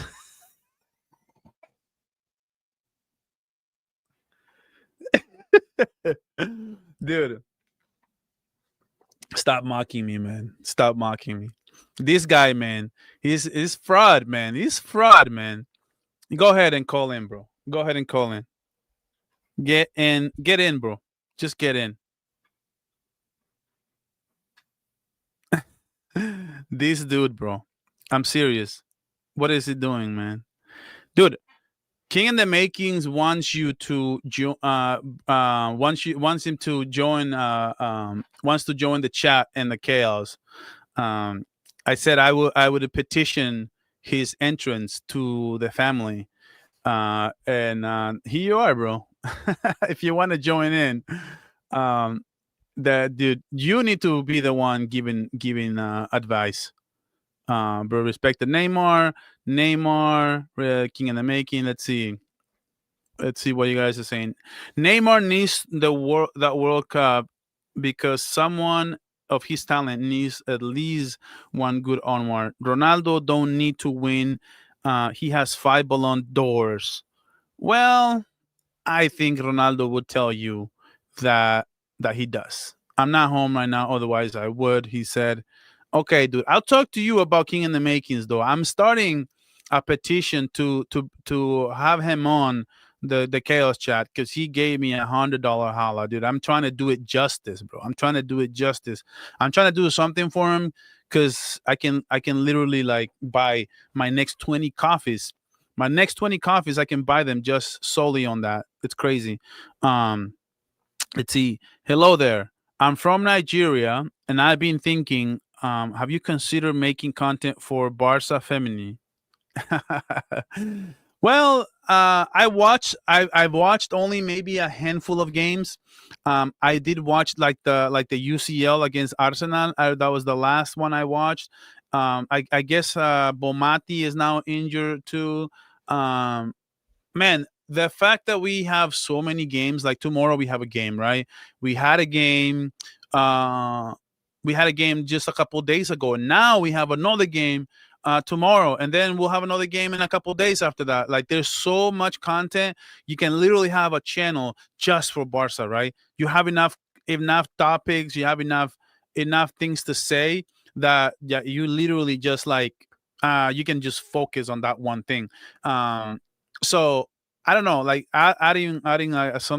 Dude, stop mocking me, man. Stop mocking me. This guy, man, he's fraud, man. He's fraud, man. Go ahead and call in, bro. Go ahead and call in. Get in, bro. Just get in. This dude, bro. I'm serious. What is he doing, man? Dude, King in the Makings wants you to wants him to join wants to join the chat and the chaos. Um I said I would petition his entrance to the family. And here you are, bro. If you want to join in, um that dude, you need to be the one giving advice. Bro, respect the Neymar, King in the Making. Let's see what you guys are saying. Neymar needs that World Cup because someone of his talent needs at least one good onward. Ronaldo don't need to win. He has 5 Ballon d'Ors. Well, I think Ronaldo would tell you that he does. I'm not home right now, otherwise I would. He said, "Okay, dude, I'll talk to you about King in the Makings, though. I'm starting a petition to have him on the chaos chat because he gave me $100 holla, dude. I'm trying to do it justice, bro. I'm trying to do it justice. I'm trying to do something for him because I can literally like buy my next 20 coffees. My next 20 coffees, I can buy them just solely on that. It's crazy. Um, let's see. Hello there. I'm from Nigeria, and I've been thinking, have you considered making content for Barca Femini? Well, I've watched only maybe a handful of games. I did watch like the UCL against Arsenal. That was the last one I watched. I guess Bomati is now injured too. Um, Man, the fact that we have so many games, like tomorrow we have a game, right? We had a game. Uh, we had a game just a couple days ago. Now we have another game tomorrow, and then we'll have another game in a couple days after that. Like, there's so much content. You can literally have a channel just for Barca, right? You have enough topics. You have enough things to say that, yeah, you literally just like you can just focus on that one thing. So I don't know, like adding that's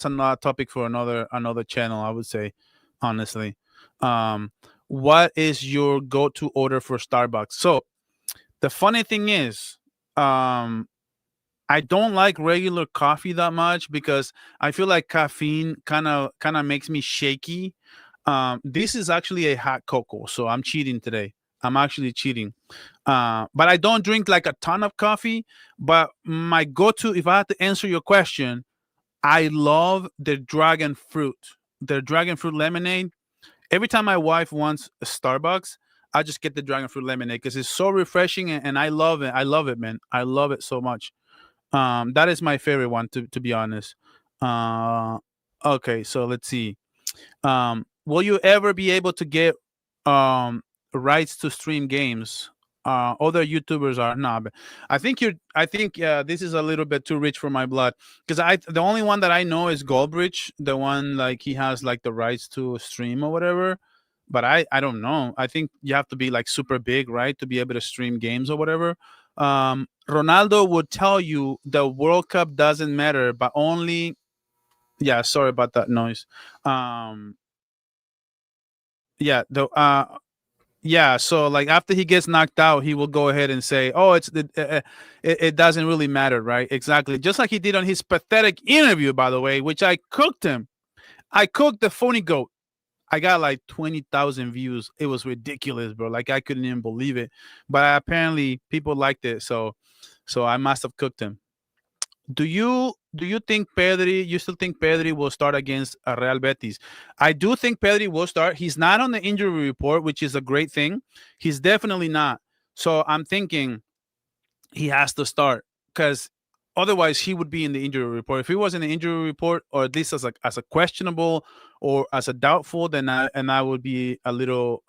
another topic for another channel, I would say, honestly. Um, what is your go-to order for Starbucks? So the funny thing is, I don't like regular coffee that much because I feel like caffeine kind of makes me shaky. This is actually a hot cocoa, so I'm cheating today. I'm actually cheating. But I don't drink like a ton of coffee. But my go-to, if I had to answer your question, I love the dragon fruit. The dragon fruit lemonade. Every time my wife wants a Starbucks, I just get the dragon fruit lemonade because it's so refreshing and I love it. I love it, man. I love it so much. That is my favorite one, to be honest. Uh, okay, so let's see. Will you ever be able to get um, rights to stream games? Other YouTubers are not. But I think this is a little bit too rich for my blood because the only one that I know is Goldbridge, the one like he has like the rights to stream or whatever. But I don't know. I think you have to be like super big, right, to be able to stream games or whatever. Ronaldo would tell you the World Cup doesn't matter, but only. Yeah, sorry about that noise. Um, yeah, so like after he gets knocked out, he will go ahead and say, "Oh, it doesn't really matter, right?" Exactly, just like he did on his pathetic interview, by the way, which I cooked him. I cooked the phony goat. I got like 20,000 views. It was ridiculous, bro. Like I couldn't even believe it. But apparently people liked it, so I must have cooked him. Do you think Pedri? You still think Pedri will start against Real Betis? I do think Pedri will start. He's not on the injury report, which is a great thing. He's definitely not. So I'm thinking he has to start because otherwise he would be in the injury report. If he was in the injury report, or at least as a questionable or as a doubtful, then I would be a little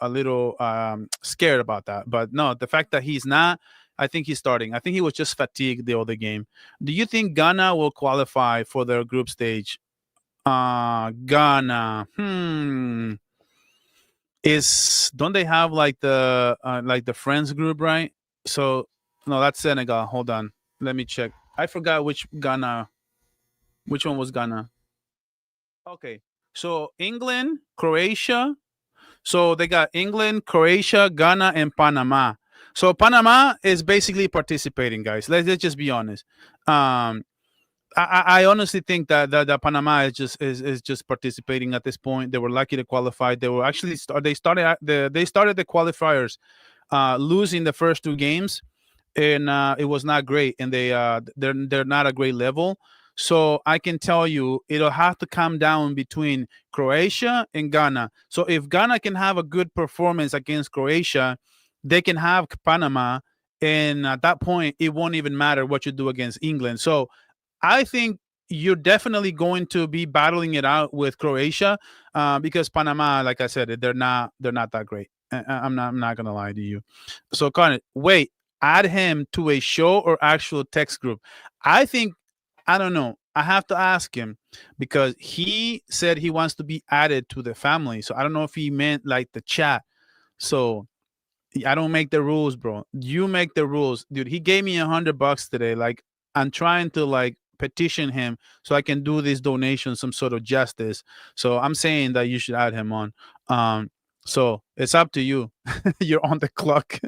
scared about that. But no, the fact that he's not, I think he's starting. I think he was just fatigued the other game. Do you think Ghana will qualify for their group stage? Ghana. Is don't they have like the friends group, right? So no, that's Senegal. Hold on, let me check. I forgot which Ghana. Which one was Ghana? Okay, so England, Croatia. So they got England, Croatia, Ghana, and Panama. So Panama is basically participating, guys. Let's just be honest. Um, I honestly think that Panama is just participating at this point. They were lucky to qualify. They were actually they started the qualifiers losing the first two games, and it was not great. And they're not a great level. So I can tell you it'll have to come down between Croatia and Ghana. So if Ghana can have a good performance against Croatia, they can have Panama, and at that point it won't even matter what you do against England. So I think you're definitely going to be battling it out with Croatia because Panama, like I said, they're not that great. I'm not gonna lie to you. So Connor, wait, add him to a show or actual text group. I think I don't know. I have to ask him because he said he wants to be added to the family. So I don't know if he meant like the chat. So I don't make the rules, bro. You make the rules, dude. He gave me $100 today. Like I'm trying to like petition him so I can do this donation some sort of justice. So I'm saying that you should add him on. Um, so it's up to you. You're on the clock.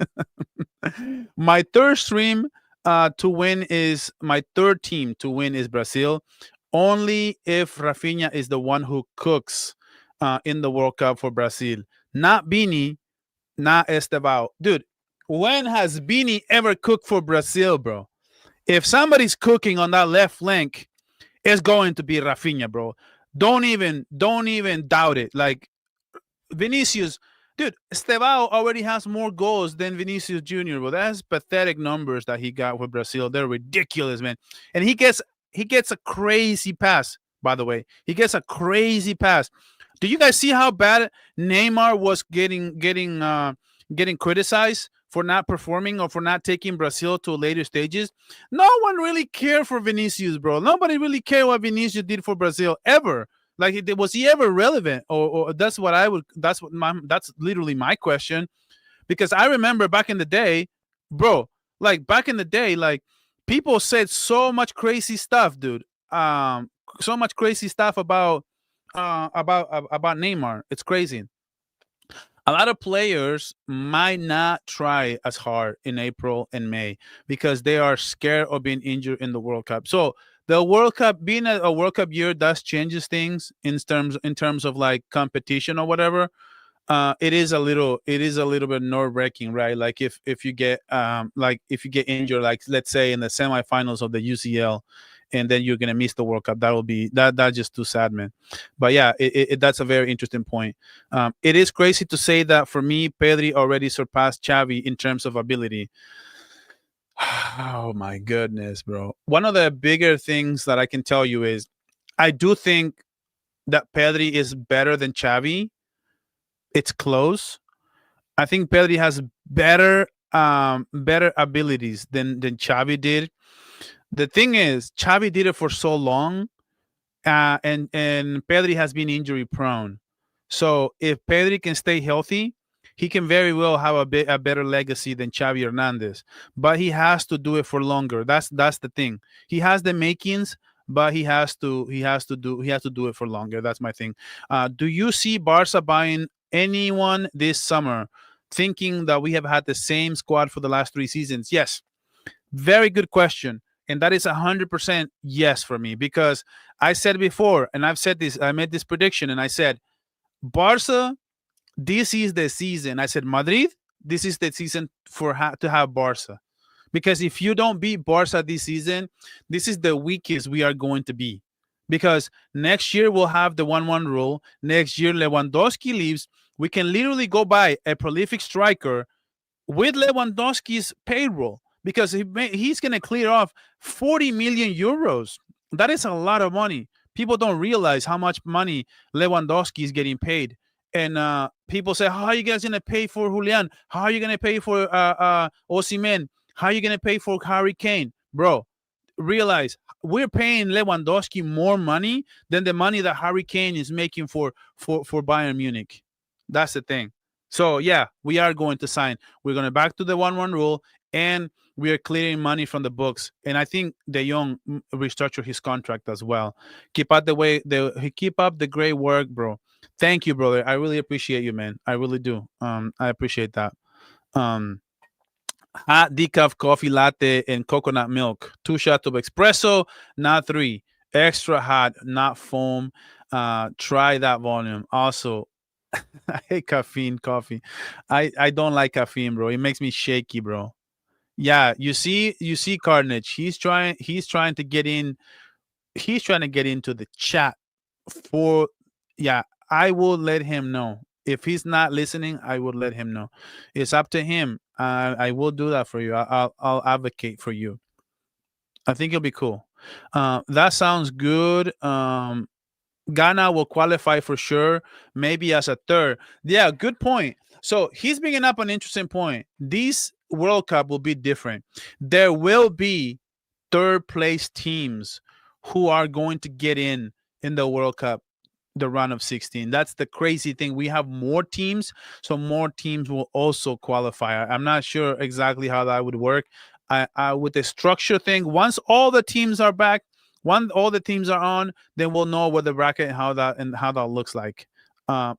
My third stream to win is my third team to win is Brazil. Only if Rafinha is the one who cooks in the World Cup for Brazil, not Bini, not Estevao. Dude, when has Bini ever cooked for Brazil, bro? If somebody's cooking on that left flank, it's going to be Rafinha, bro. Don't even doubt it. Like Vinicius, dude, Estevao already has more goals than Vinicius Jr. Bro, that's pathetic numbers that he got with Brazil. They're ridiculous, man. And he gets a crazy pass. By the way, he gets a crazy pass. Do you guys see how bad Neymar was getting criticized for not performing or for not taking Brazil to later stages? No one really cared for Vinicius, bro. Nobody really cared what Vinicius did for Brazil ever. Like, was he ever relevant? Or that's what I would. That's literally my question. Because I remember back in the day, bro. Like back in the day, like people said so much crazy stuff, dude. So much crazy stuff about Neymar. It's crazy. A lot of players might not try as hard in April and May because they are scared of being injured in the World Cup. So the World Cup being a World Cup year does changes things in terms of like competition or whatever. It is a little bit nerve wracking, right? Like if you get if you get injured, like let's say in the semifinals of the UCL, and then you're gonna miss the World Cup. That's just too sad, man. But yeah, that's a very interesting point. It is crazy to say that for me, Pedri already surpassed Xavi in terms of ability. Oh my goodness, bro. One of the bigger things that I can tell you is I do think that Pedri is better than Xavi. It's close. I think Pedri has better abilities than Xavi did. The thing is, Xavi did it for so long, and Pedri has been injury prone. So if Pedri can stay healthy, he can very well have a better legacy than Xavi Hernandez. But he has to do it for longer. That's the thing. He has the makings, but he has to do it for longer. That's my thing. Do you see Barca buying anyone this summer, thinking that we have had the same squad for the last 3 seasons? Yes, very good question. And that is 100% yes for me, because I said before, and I've said this, I made this prediction, and I said, Barca, this is the season. I said, Madrid, this is the season to have Barca. Because if you don't beat Barca this season, this is the weakest we are going to be. Because next year we'll have the 1-1 rule. Next year Lewandowski leaves. We can literally go buy a prolific striker with Lewandowski's payroll, because he's going to clear off 40 million euros. That is a lot of money. People don't realize how much money Lewandowski is getting paid. And people say, how are you guys going to pay for Julian? How are you going to pay for Osimhen? How are you going to pay for Harry Kane? Bro, realize we're paying Lewandowski more money than the money that Harry Kane is making for Bayern Munich. That's the thing. So yeah, we are going to sign. We're going to back to the 1-1 rule, and we are clearing money from the books. And I think De Jong restructured his contract as well. Keep up the great work, bro. Thank you, brother. I really appreciate you, man. I really do. I appreciate that. Um, Hot decaf coffee latte and coconut milk. 2 shots of espresso, not 3. Extra hot, not foam. Try that volume. Also, I hate caffeine coffee. I don't like caffeine, bro. It makes me shaky, bro. Yeah, you see Carnage. He's trying to get in. He's trying to get into the chat for yeah, I will let him know. If he's not listening, I will let him know. It's up to him. I will do that for you. I'll advocate for you. I think it'll be cool. That sounds good. Ghana will qualify for sure, maybe as a third. Yeah, good point. So he's bringing up an interesting point. This World Cup will be different. There will be third place teams who are going to get in the World Cup, the round of 16. That's the crazy thing. We have more teams, so more teams will also qualify. I'm not sure exactly how that would work. I with the structure thing, once all the teams are back, when all the teams are on, then we'll know what the bracket and how that looks like.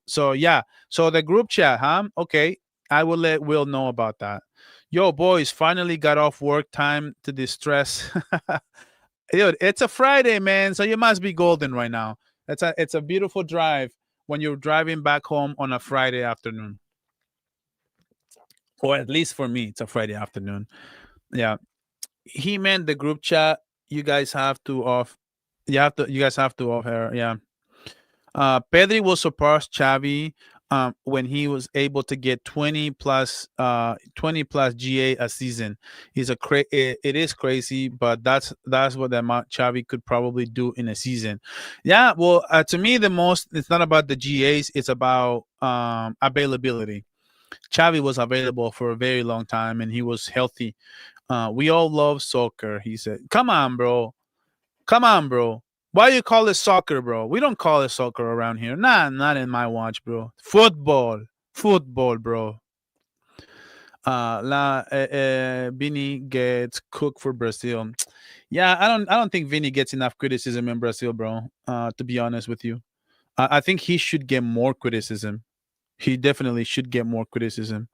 So yeah, so the group chat, huh? Okay, I will let Will know about that. Yo, boys, finally got off work. Time to distress. Dude, it's a Friday, man, so you must be golden right now. It's a beautiful drive when you're driving back home on a Friday afternoon, or at least for me, it's a Friday afternoon. Yeah, he meant the group chat. You guys have to off. You guys have to off air. Yeah. Pedri will surpass Xavi when he was able to get 20 plus GA a season. It is crazy, but that's what the amount Xavi could probably do in a season. Yeah, well, to me, it's not about the GAs, it's about availability. Xavi was available for a very long time and he was healthy. We all love soccer, he said. Come on, bro. Come on, bro. Why you call it soccer, bro? We don't call it soccer around here. Nah, not in my watch, bro. Football. Football, bro. Vini gets cooked for Brazil. Yeah, I don't think Vini gets enough criticism in Brazil, bro. To be honest with you. I think he should get more criticism. He definitely should get more criticism.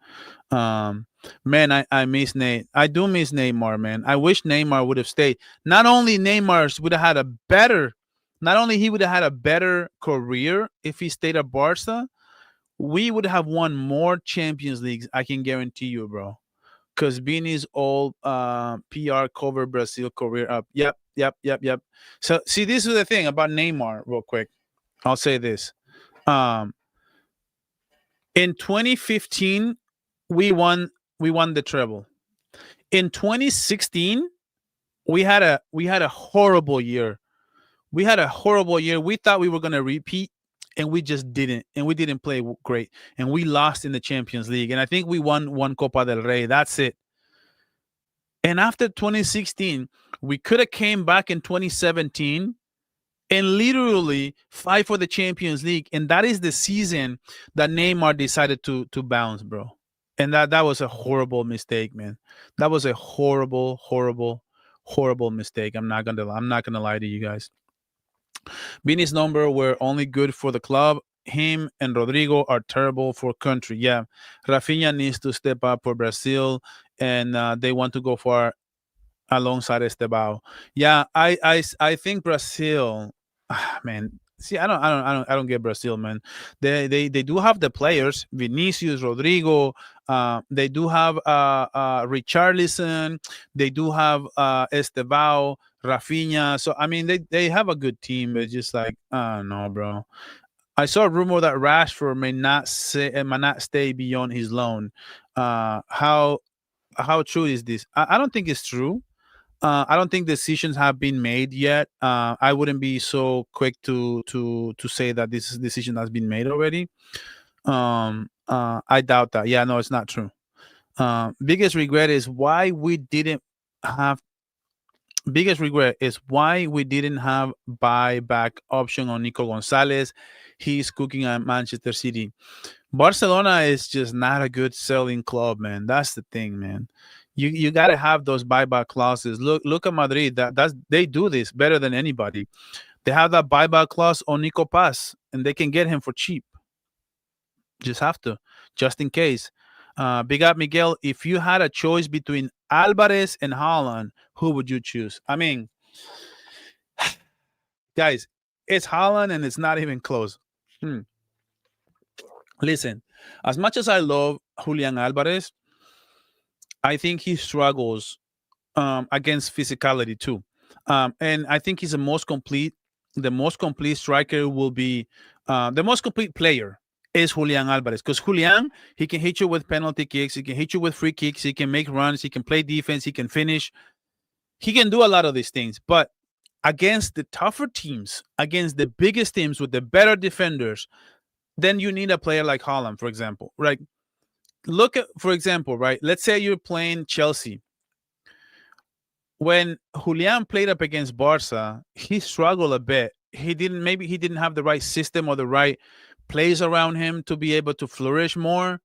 Um, man, I miss Nate. I do miss Neymar, man. I wish Neymar would have stayed. Not only Neymar would have had a better, not only he would have had a better career if he stayed at Barca, we would have won more Champions Leagues. I can guarantee you, bro. Because Vini's old PR cover Brazil career up. Yep, yep, yep, yep. So see, this is the thing about Neymar, real quick. I'll say this. Um, in 2015, we won the treble. In 2016, we had a horrible year. We had a horrible year. We thought we were going to repeat, and we just didn't. And we didn't play great. And we lost in the Champions League. And I think we won one Copa del Rey. That's it. And after 2016, we could have came back in 2017 and literally fight for the Champions League. And that is the season that Neymar decided to bounce, bro. And that was a horrible mistake, man. That was a horrible, horrible, horrible mistake. I'm not gonna lie to you guys. Vini's number were only good for the club. Him and Rodrigo are terrible for country. Yeah, Rafinha needs to step up for Brazil, and they want to go for alongside Estebao. Yeah, I think Brazil, man. See, I don't get Brazil, man. They do have the players, Vinicius, Rodrigo. They do have Richarlison. They do have Estebao, Rafinha. So I mean, they have a good team. It's just like, no, bro. I saw a rumor that Rashford may not stay beyond his loan. How true is this? I don't think it's true. I don't think decisions have been made yet. I wouldn't be so quick to say that this decision has been made already. I doubt that. Yeah, no, it's not true. Biggest regret is why we didn't have biggest regret is why we didn't have buyback option on Nico Gonzalez. He's cooking at Manchester City. Barcelona is just not a good selling club, man. That's the thing, man. You got to have those buyback clauses. Look at Madrid. That's they do this better than anybody. They have that buyback clause on Nico Paz, and they can get him for cheap. Just have to, just in case. Big up, Miguel. If you had a choice between Alvarez and Haaland, who would you choose? I mean, guys, it's Haaland, and it's not even close. Listen, as much as I love Julian Alvarez, I think he struggles against physicality too. And I think he's the most complete. The most complete striker will be the most complete player is Julian Alvarez, because Julian, he can hit you with penalty kicks, he can hit you with free kicks, he can make runs, he can play defense, he can finish, he can do a lot of these things. But against the tougher teams, against the biggest teams with the better defenders, then you need a player like Haaland, for example, right? Look at, for example, right? Let's say you're playing Chelsea. When Julian played up against Barca, he struggled a bit. Maybe he didn't have the right system or the right plays around him to be able to flourish more.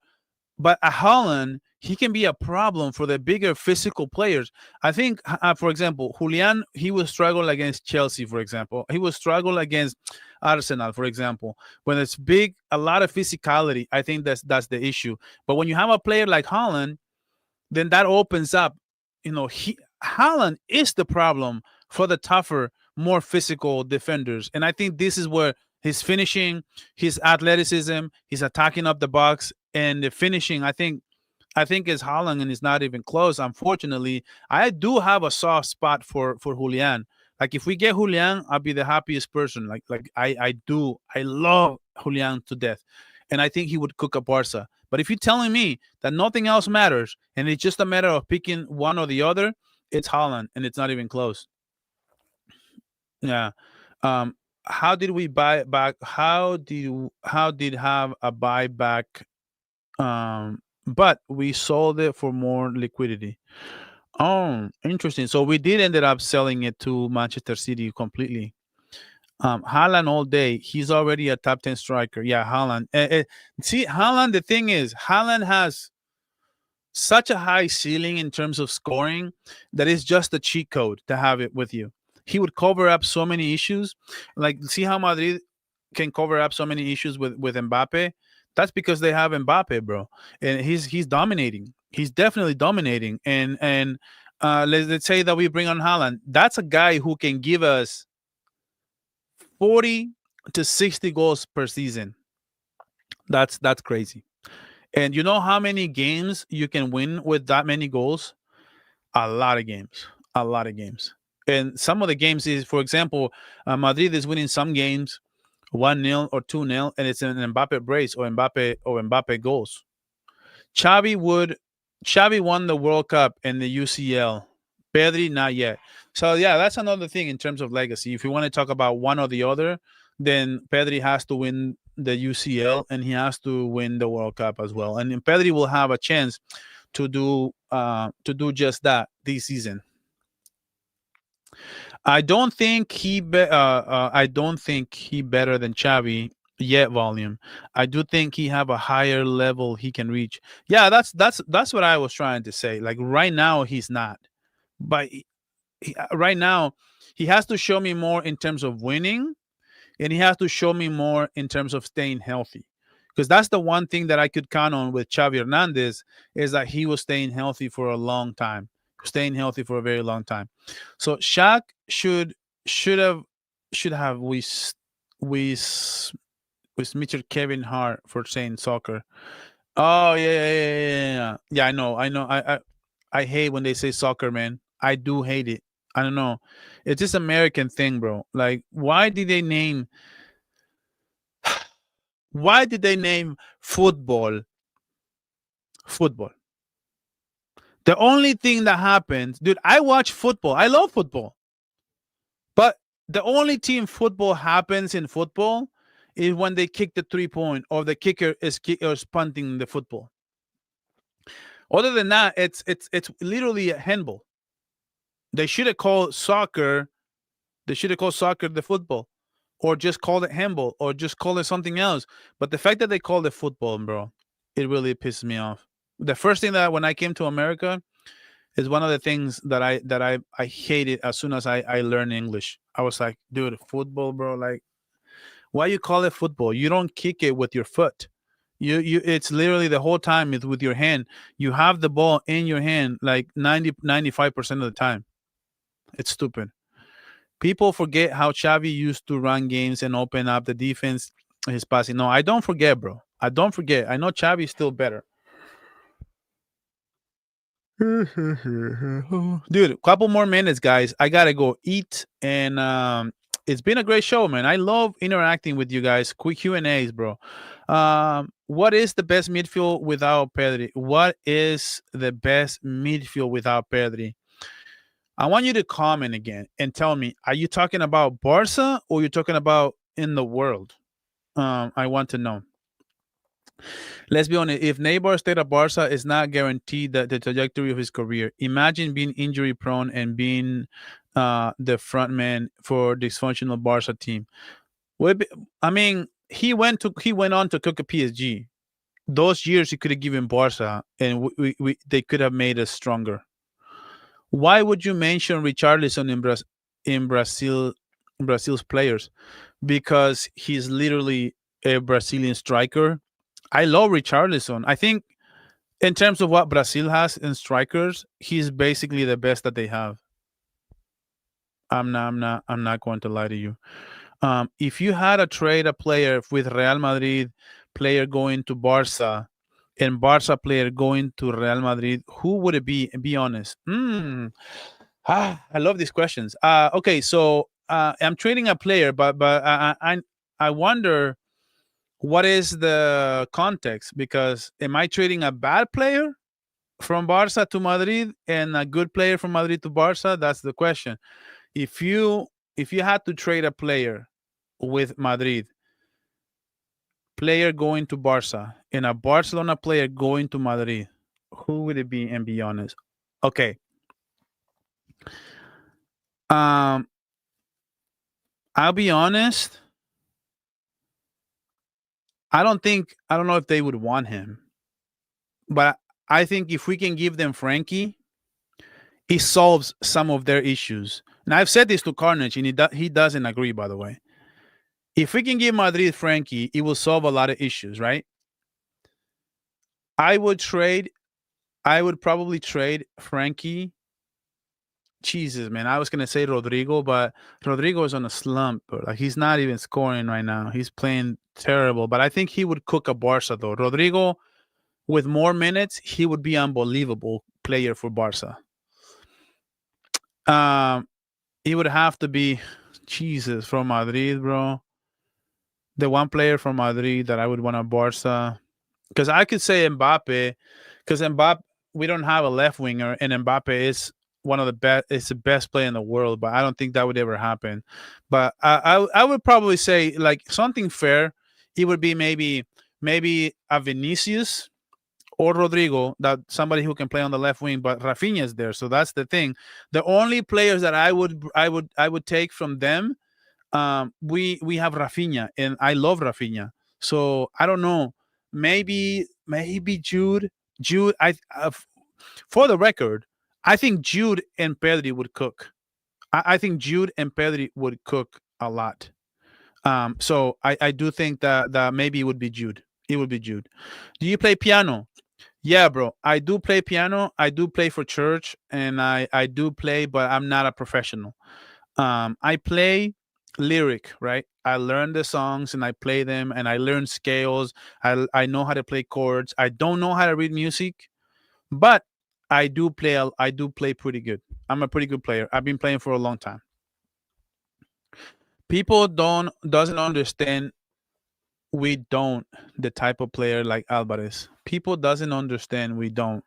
But a Haaland, he can be a problem for the bigger physical players. I think, for example, Julian, he will struggle against Chelsea, for example. He will struggle against Arsenal, for example. When it's big, a lot of physicality, I think that's the issue. But when you have a player like Haaland, then that opens up. Haaland is the problem for the tougher, more physical defenders. And I think this is where his finishing, his athleticism, his attacking up the box, and the finishing, I think is Haaland, and it's not even close. Unfortunately, I do have a soft spot for Julian. Like if we get Julian, I'll be the happiest person. Like I do. I love Julian to death. And I think he would cook a Barca. But if you're telling me that nothing else matters and it's just a matter of picking one or the other, it's Haaland, and it's not even close. Yeah. How did we buy back? How did have a buyback? But we sold it for more liquidity. Oh, interesting. So we did ended up selling it to Manchester City completely. Haaland all day. He's already a top 10 striker. Yeah, Haaland. See, Haaland, the thing is, Haaland has such a high ceiling in terms of scoring that it's just a cheat code to have it with you. He would cover up so many issues. Like, see how Madrid can cover up so many issues with Mbappe? That's because they have Mbappe, bro. And he's dominating. He's definitely dominating. And let's say that we bring on Haaland. That's a guy who can give us 40 to 60 goals per season. That's crazy. And you know how many games you can win with that many goals? A lot of games. A lot of games. And some of the games is, for example, Madrid is winning some games 1-0 or 2-0, and it's an Mbappe brace or Mbappe goals. Xavi won the World Cup and the UCL. Pedri, not yet. So yeah, that's another thing in terms of legacy. If you want to talk about one or the other, then Pedri has to win the UCL and he has to win the World Cup as well. And Pedri will have a chance to do just that this season. I don't think he better than Xavi yet. Volume. I do think he have a higher level he can reach. Yeah, that's what I was trying to say. Like right now he's not, but right now he has to show me more in terms of winning, and he has to show me more in terms of staying healthy. Because that's the one thing that I could count on with Xavi Hernandez is that he was staying healthy for a long time, staying healthy for a very long time. So Shaq should have with Mr. Kevin Hart for saying soccer. Oh yeah. I know. I hate when they say soccer, man. I do hate it. I don't know. It's just American thing, bro. Like, why did they name football football? The only thing that happens, dude, I watch football. I love football. But the only team football happens in football is when they kick the 3-point or the kicker is punting the football. Other than that, it's literally a handball. They should have called soccer. They should have called soccer the football, or just called it handball, or just call it something else. But the fact that they called it football, bro, it really pisses me off. The first thing that when I came to America is one of the things that I hated as soon as I learned English. I was like, dude, football, bro. Like, why you call it football? You don't kick it with your foot. You it's literally the whole time is with your hand. You have the ball in your hand like 95% of the time. It's stupid. People forget how Xavi used to run games and open up the defense. His passing. No, I don't forget, bro. I don't forget. I know Xavi is still better. Dude, couple more minutes, guys. I gotta go eat, and it's been a great show, man. I love interacting with you guys. Quick Q&As, bro. What is the best midfield without Pedri? What is the best midfield without Pedri? I want you to comment again and tell me, are you talking about Barca or you're talking about in the world? I want to know. Let's be honest. If Neymar stayed at Barca, it's not guaranteed that the trajectory of his career. Imagine being injury prone and being the front man for dysfunctional Barca team. I mean, he went on to cook a PSG. Those years he could have given Barca, and they could have made us stronger. Why would you mention Richarlison in Brazil's players? Because he's literally a Brazilian striker. I love Richarlison. I think in terms of what Brazil has in strikers, he's basically the best that they have. I'm not going to lie to you. If you had to trade a player with Real Madrid, player going to Barca, and Barca player going to Real Madrid, who would it be? Be honest. I love these questions. Okay, so I'm trading a player, but I wonder what is the context, because am I trading a bad player from Barca to Madrid and a good player from Madrid to Barca? That's the question. If you had to trade a player with Madrid, player going to Barca, and a Barcelona player going to Madrid, who would it be? And be honest. Okay. I'll be honest. I don't know if they would want him, but I think if we can give them Frankie, it solves some of their issues. And I've said this to Carnage, and he doesn't agree, by the way. If we can give Madrid Frankie, it will solve a lot of issues, right? I would probably trade Frankie. Jesus, man. I was going to say Rodrigo, but Rodrigo is on a slump. Like, he's not even scoring right now. He's playing terrible. But I think he would cook a Barca, though. Rodrigo, with more minutes, he would be unbelievable player for Barca. He would have to be, Jesus, from Madrid, bro. The one player from Madrid that I would want a Barca. Because I could say Mbappe, because Mbappe, we don't have a left winger, and Mbappe is one of the best. It's the best player in the world, but I don't think that would ever happen. But I would probably say, like, something fair. It would be maybe a Vinicius or Rodrigo, that somebody who can play on the left wing, but Rafinha is there, so that's the thing. The only players that I would take from them, we have Rafinha, and I love Rafinha. So I don't know. Maybe Jude. For the record, I think Jude and Pedri would cook. I think Jude and Pedri would cook a lot. So I do think that maybe it would be Jude. It would be Jude. Do you play piano? Yeah, bro. I do play piano. I do play for church, and I do play, but I'm not a professional. I play lyric, right? I learn the songs and I play them, and I learn scales. I know how to play chords. I don't know how to read music, but I do play pretty good. I'm a pretty good player. I've been playing for a long time. People doesn't understand we don't the type of player like Alvarez. People doesn't understand we don't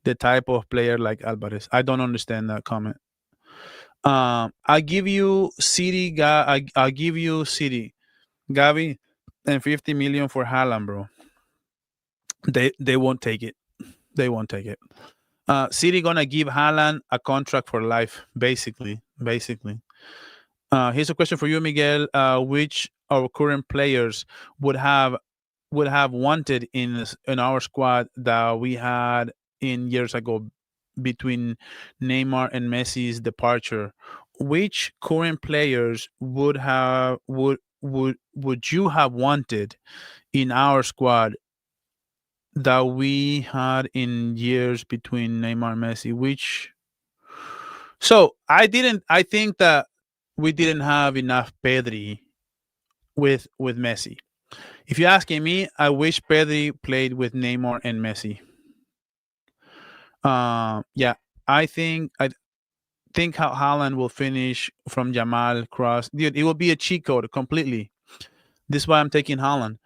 the type of player like Alvarez. I don't understand that comment. I give you City. I give you City, Gavi, and 50 million for Haaland, bro. They won't take it. They won't take it. City gonna give Haaland a contract for life, basically. Basically. Here's a question for you, Miguel. Which our current players would have wanted in our squad that we had in years ago between Neymar and Messi's departure? Which current players would you have wanted in our squad that we had in years between Neymar and Messi? Which so I think that we didn't have enough Pedri with Messi. If you're asking me, I wish Pedri played with Neymar and Messi. Yeah, I think how Haaland will finish from Yamal cross, dude. It will be a cheat code completely. This is why I'm taking Haaland.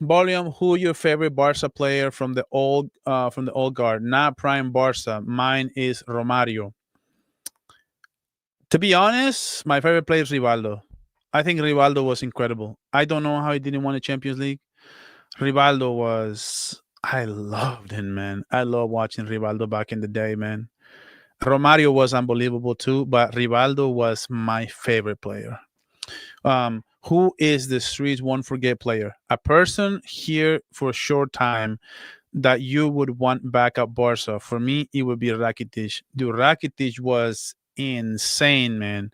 Volume. Who your favorite Barca player from the old guard? Not prime Barca. Mine is Romario. To be honest, my favorite player is Rivaldo. I think Rivaldo was incredible. I don't know how he didn't win the Champions League. Rivaldo was. I loved him, man. I love watching Rivaldo back in the day, man. Romario was unbelievable too, but Rivaldo was my favorite player. Who is the streets won't forget player? A person here for a short time that you would want back at Barca. For me, it would be Rakitic. Dude, Rakitic was insane, man.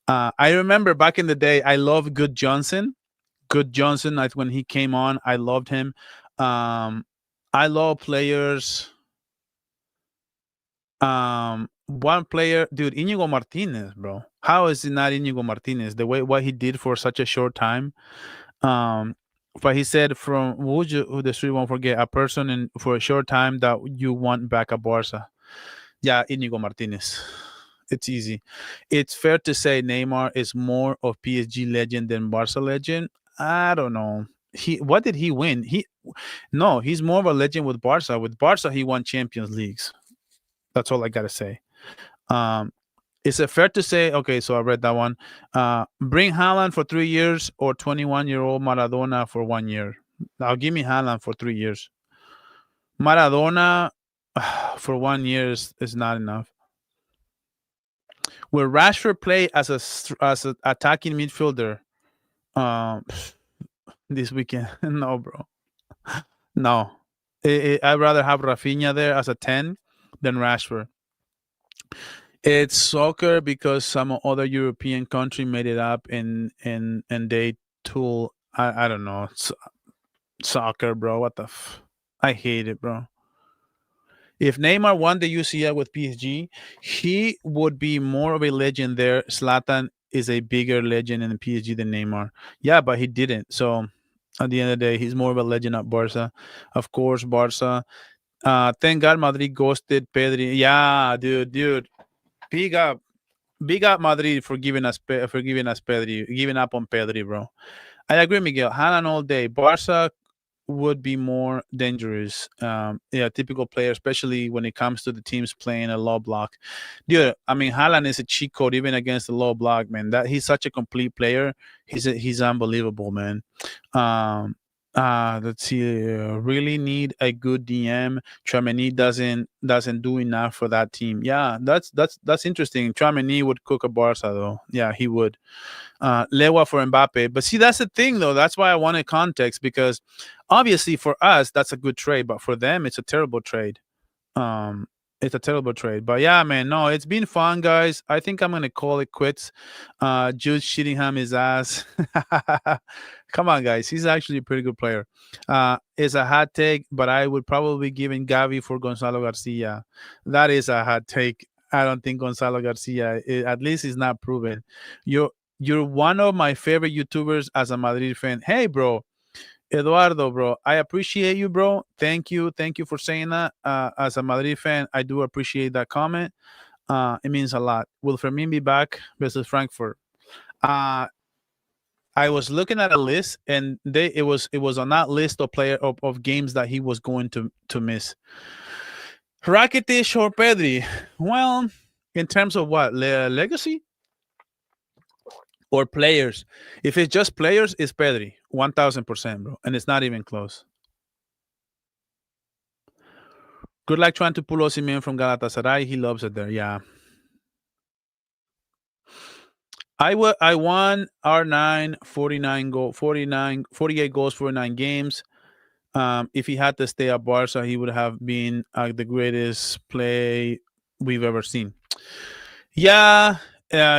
I remember back in the day, I loved Good Johnson. Good Johnson, like when he came on, I loved him. I love players. One player, dude, Inigo Martinez, bro. How is it not Inigo Martinez? The way what he did for such a short time. Um, but he said, "From would you who the street won't forget a person in for a short time that you want back at Barca." Yeah, Inigo Martinez. It's easy. It's fair to say Neymar is more of PSG legend than Barca legend. I don't know. What did he win? He's more of a legend with Barca. With Barca, he won Champions Leagues. That's all I gotta say. Um, is it fair to say? Okay, so I read that one. Bring Haaland for 3 years or 21-year-old Maradona for 1 year. Now give me Haaland for 3 years. Maradona for 1 year is not enough. Will Rashford play as a attacking midfielder um, this weekend? No, bro. No. I'd rather have Rafinha there as a 10 than Rashford. It's soccer because some other European country made it up and they tool. I don't know. Soccer, bro. What the I hate it, bro. If Neymar won the UCL with PSG, he would be more of a legend there. Zlatan is a bigger legend in PSG than Neymar. Yeah, but he didn't. So at the end of the day, he's more of a legend at Barca. Of course, Barca. Thank God Madrid ghosted Pedri. Yeah, dude. Big up. Big up Madrid for giving us Pedri, giving up on Pedri, bro. I agree, Miguel. Haaland all day. Barca would be more dangerous. Yeah, typical player, especially when it comes to the teams playing a low block. Dude, I mean, Haaland is a cheat code even against the low block, man. That he's such a complete player. He's unbelievable, man. Um, let's see. Really need a good DM. Tramini doesn't do enough for that team. Yeah, that's interesting. Tramini would cook a Barca though. Yeah, he would. Lewa for Mbappe. But see, that's the thing, though. That's why I wanted context because obviously for us, that's a good trade, but for them, it's a terrible trade. Um, it's a terrible trade. But yeah, man, no, it's been fun, guys. I think I'm gonna call it quits. Jude Shittingham his ass. Come on, guys. He's actually a pretty good player. It's a hot take, but I would probably give in Gavi for Gonzalo Garcia. That is a hot take. I don't think Gonzalo Garcia, at least, is not proven. You're one of my favorite YouTubers as a Madrid fan. Hey, bro. Eduardo, bro, I appreciate you, bro. Thank you for saying that. As a Madrid fan, I do appreciate that comment. It means a lot. Will Fermin be back versus Frankfurt? I was looking at a list, and it was on that list of games that he was going to miss. Rakitic or Pedri? Well, in terms of what legacy or players? If it's just players, it's Pedri, 1000%, bro, and it's not even close. Good luck trying to pull Osimhen from Galatasaray. He loves it there. Yeah. I won R9 48 goals, 49 games. If he had to stay at Barca, he would have been the greatest play we've ever seen. Yeah,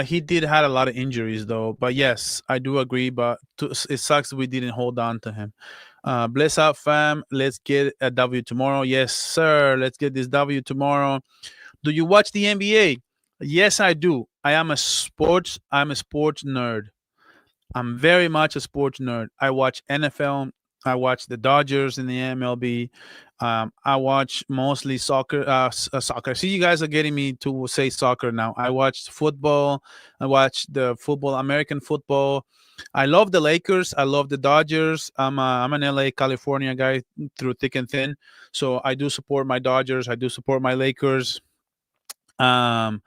he did had a lot of injuries though. But yes, I do agree. But it sucks we didn't hold on to him. Bless up, fam. Let's get a W tomorrow. Yes, sir. Let's get this W tomorrow. Do you watch the NBA? Yes, I do. I'm a sports nerd. I'm very much a sports nerd. I watch NFL. I watch the Dodgers in the MLB. I watch mostly soccer. Soccer. See, you guys are getting me to say soccer now. I watch football. I watch the football, American football. I love the Lakers. I love the Dodgers. I'm an LA, California guy through thick and thin. So I do support my Dodgers. I do support my Lakers. Um,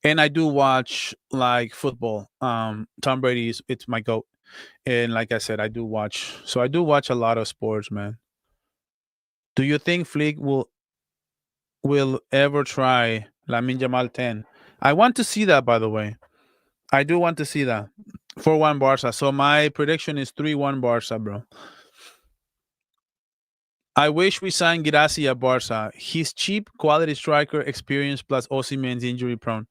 and I do watch like football. Tom Brady is it's my goat, and like I said, I do watch. So I do watch a lot of sports, man. Do you think Flick will ever try Lamine Yamal 10? I want to see that, by the way. I do want to see that. 4-1 Barca. So my prediction is 3-1 Barca, bro. I wish we signed Girassi at Barca. He's cheap, quality striker, experience plus Osimhen's injury prone.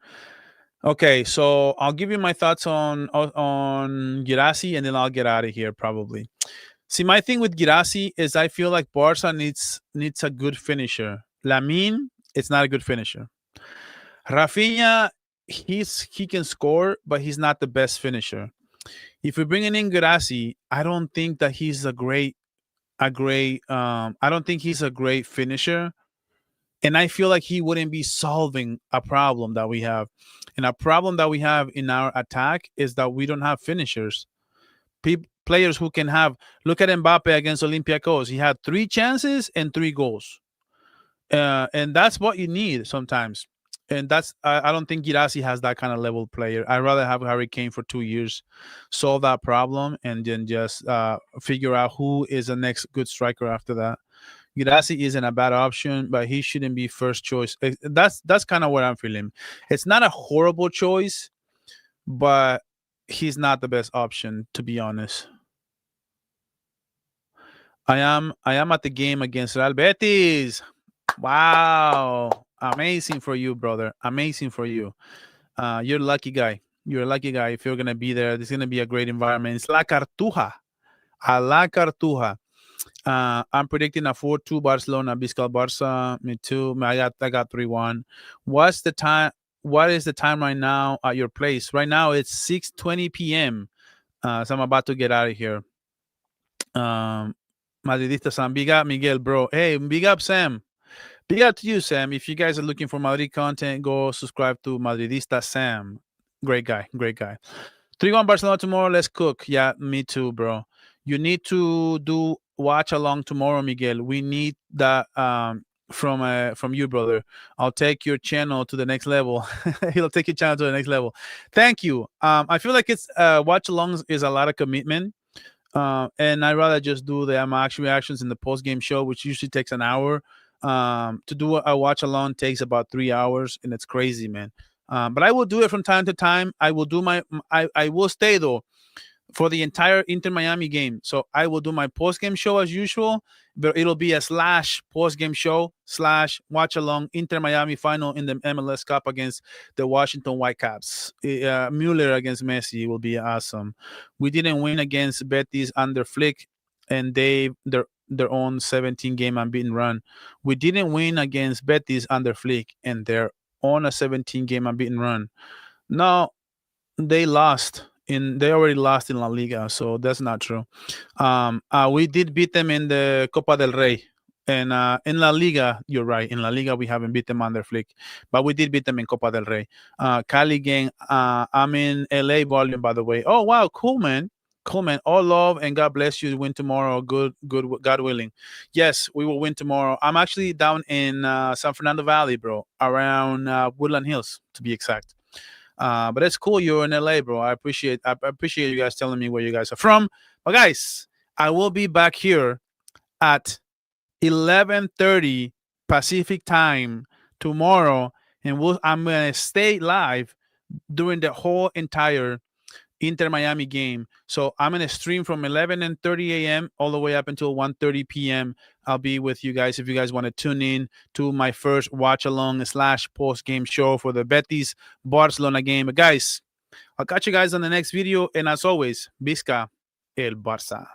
Okay, so I'll give you my thoughts on Girassi, and then I'll get out of here probably. See, my thing with Girassi is I feel like Barca needs a good finisher. Lamine, it's not a good finisher. Rafinha, he can score, but he's not the best finisher. If we're bringing in Girassi, I don't think that he's a great I don't think he's a great finisher. And I feel like he wouldn't be solving a problem that we have. And a problem that we have in our attack is that we don't have finishers. Players who can have. Look at Mbappe against Olympiacos. He had 3 chances and 3 goals. And that's what you need sometimes. And that's I don't think Girassi has that kind of level player. I'd rather have Harry Kane for 2 years, solve that problem, and then just figure out who is the next good striker after that. Girassi isn't a bad option, but he shouldn't be first choice. That's kind of what I'm feeling. It's not a horrible choice, but he's not the best option, to be honest. I am at the game against Real Betis. Wow. Amazing for you, brother. Amazing for you. You're a lucky guy. You're a lucky guy if you're going to be there. This is going to be a great environment. It's La Cartuja. A La Cartuja. I'm predicting a 4-2 Barcelona. Visca Barça. Me too. I got 3-1. What's the time? What is the time right now at your place? Right now it's 6:20 p.m. So I'm about to get out of here. Madridista Sam. Big up, Miguel, bro. Hey, big up, Sam. Big up to you, Sam. If you guys are looking for Madrid content, go subscribe to Madridista Sam. Great guy. Great guy. 3-1 Barcelona tomorrow. Let's cook. Yeah, me too, bro. You need to do watch along tomorrow, Miguel. We need that from you, brother. I'll take your channel to the next level. He'll take your channel to the next level. Thank you. I feel like it's watch alongs is a lot of commitment. And I'd rather just do the action reactions in the post game show, which usually takes an hour. To do a watch along takes about 3 hours, and it's crazy, man. But I will do it from time to time. I will do I will stay though for the entire Inter Miami game. So I will do my post game show as usual, but it'll be a / post game show / watch along Inter Miami final in the MLS Cup against the Washington Whitecaps. Mueller against Messi will be awesome. We didn't win against Betis under Flick, and their own 17 game unbeaten run. We didn't win against Betis under Flick, and they're on a 17 game unbeaten run. No, they lost. They already lost in La Liga, so that's not true. We did beat them in the Copa del Rey, and in La Liga, you're right. In La Liga, we haven't beat them under Flick, but we did beat them in Copa del Rey. Cali gang, I'm in LA volume, by the way. Oh wow, cool man. Cool man. All love and God bless you. Win tomorrow. Good, God willing. Yes, we will win tomorrow. I'm actually down in San Fernando Valley, bro, around Woodland Hills to be exact. But it's cool you're in LA, bro. I appreciate you guys telling me where you guys are from. But guys, I will be back here at 11:30 Pacific time tomorrow, and I'm gonna stay live during the whole entire Inter Miami game. So I'm gonna stream from 11:30 a.m. all the way up until 1:30 p.m. I'll be with you guys if you guys want to tune in to my first watch along / post game show for the Betis Barcelona game. But guys, I'll catch you guys on the next video, and as always, Visca el Barça.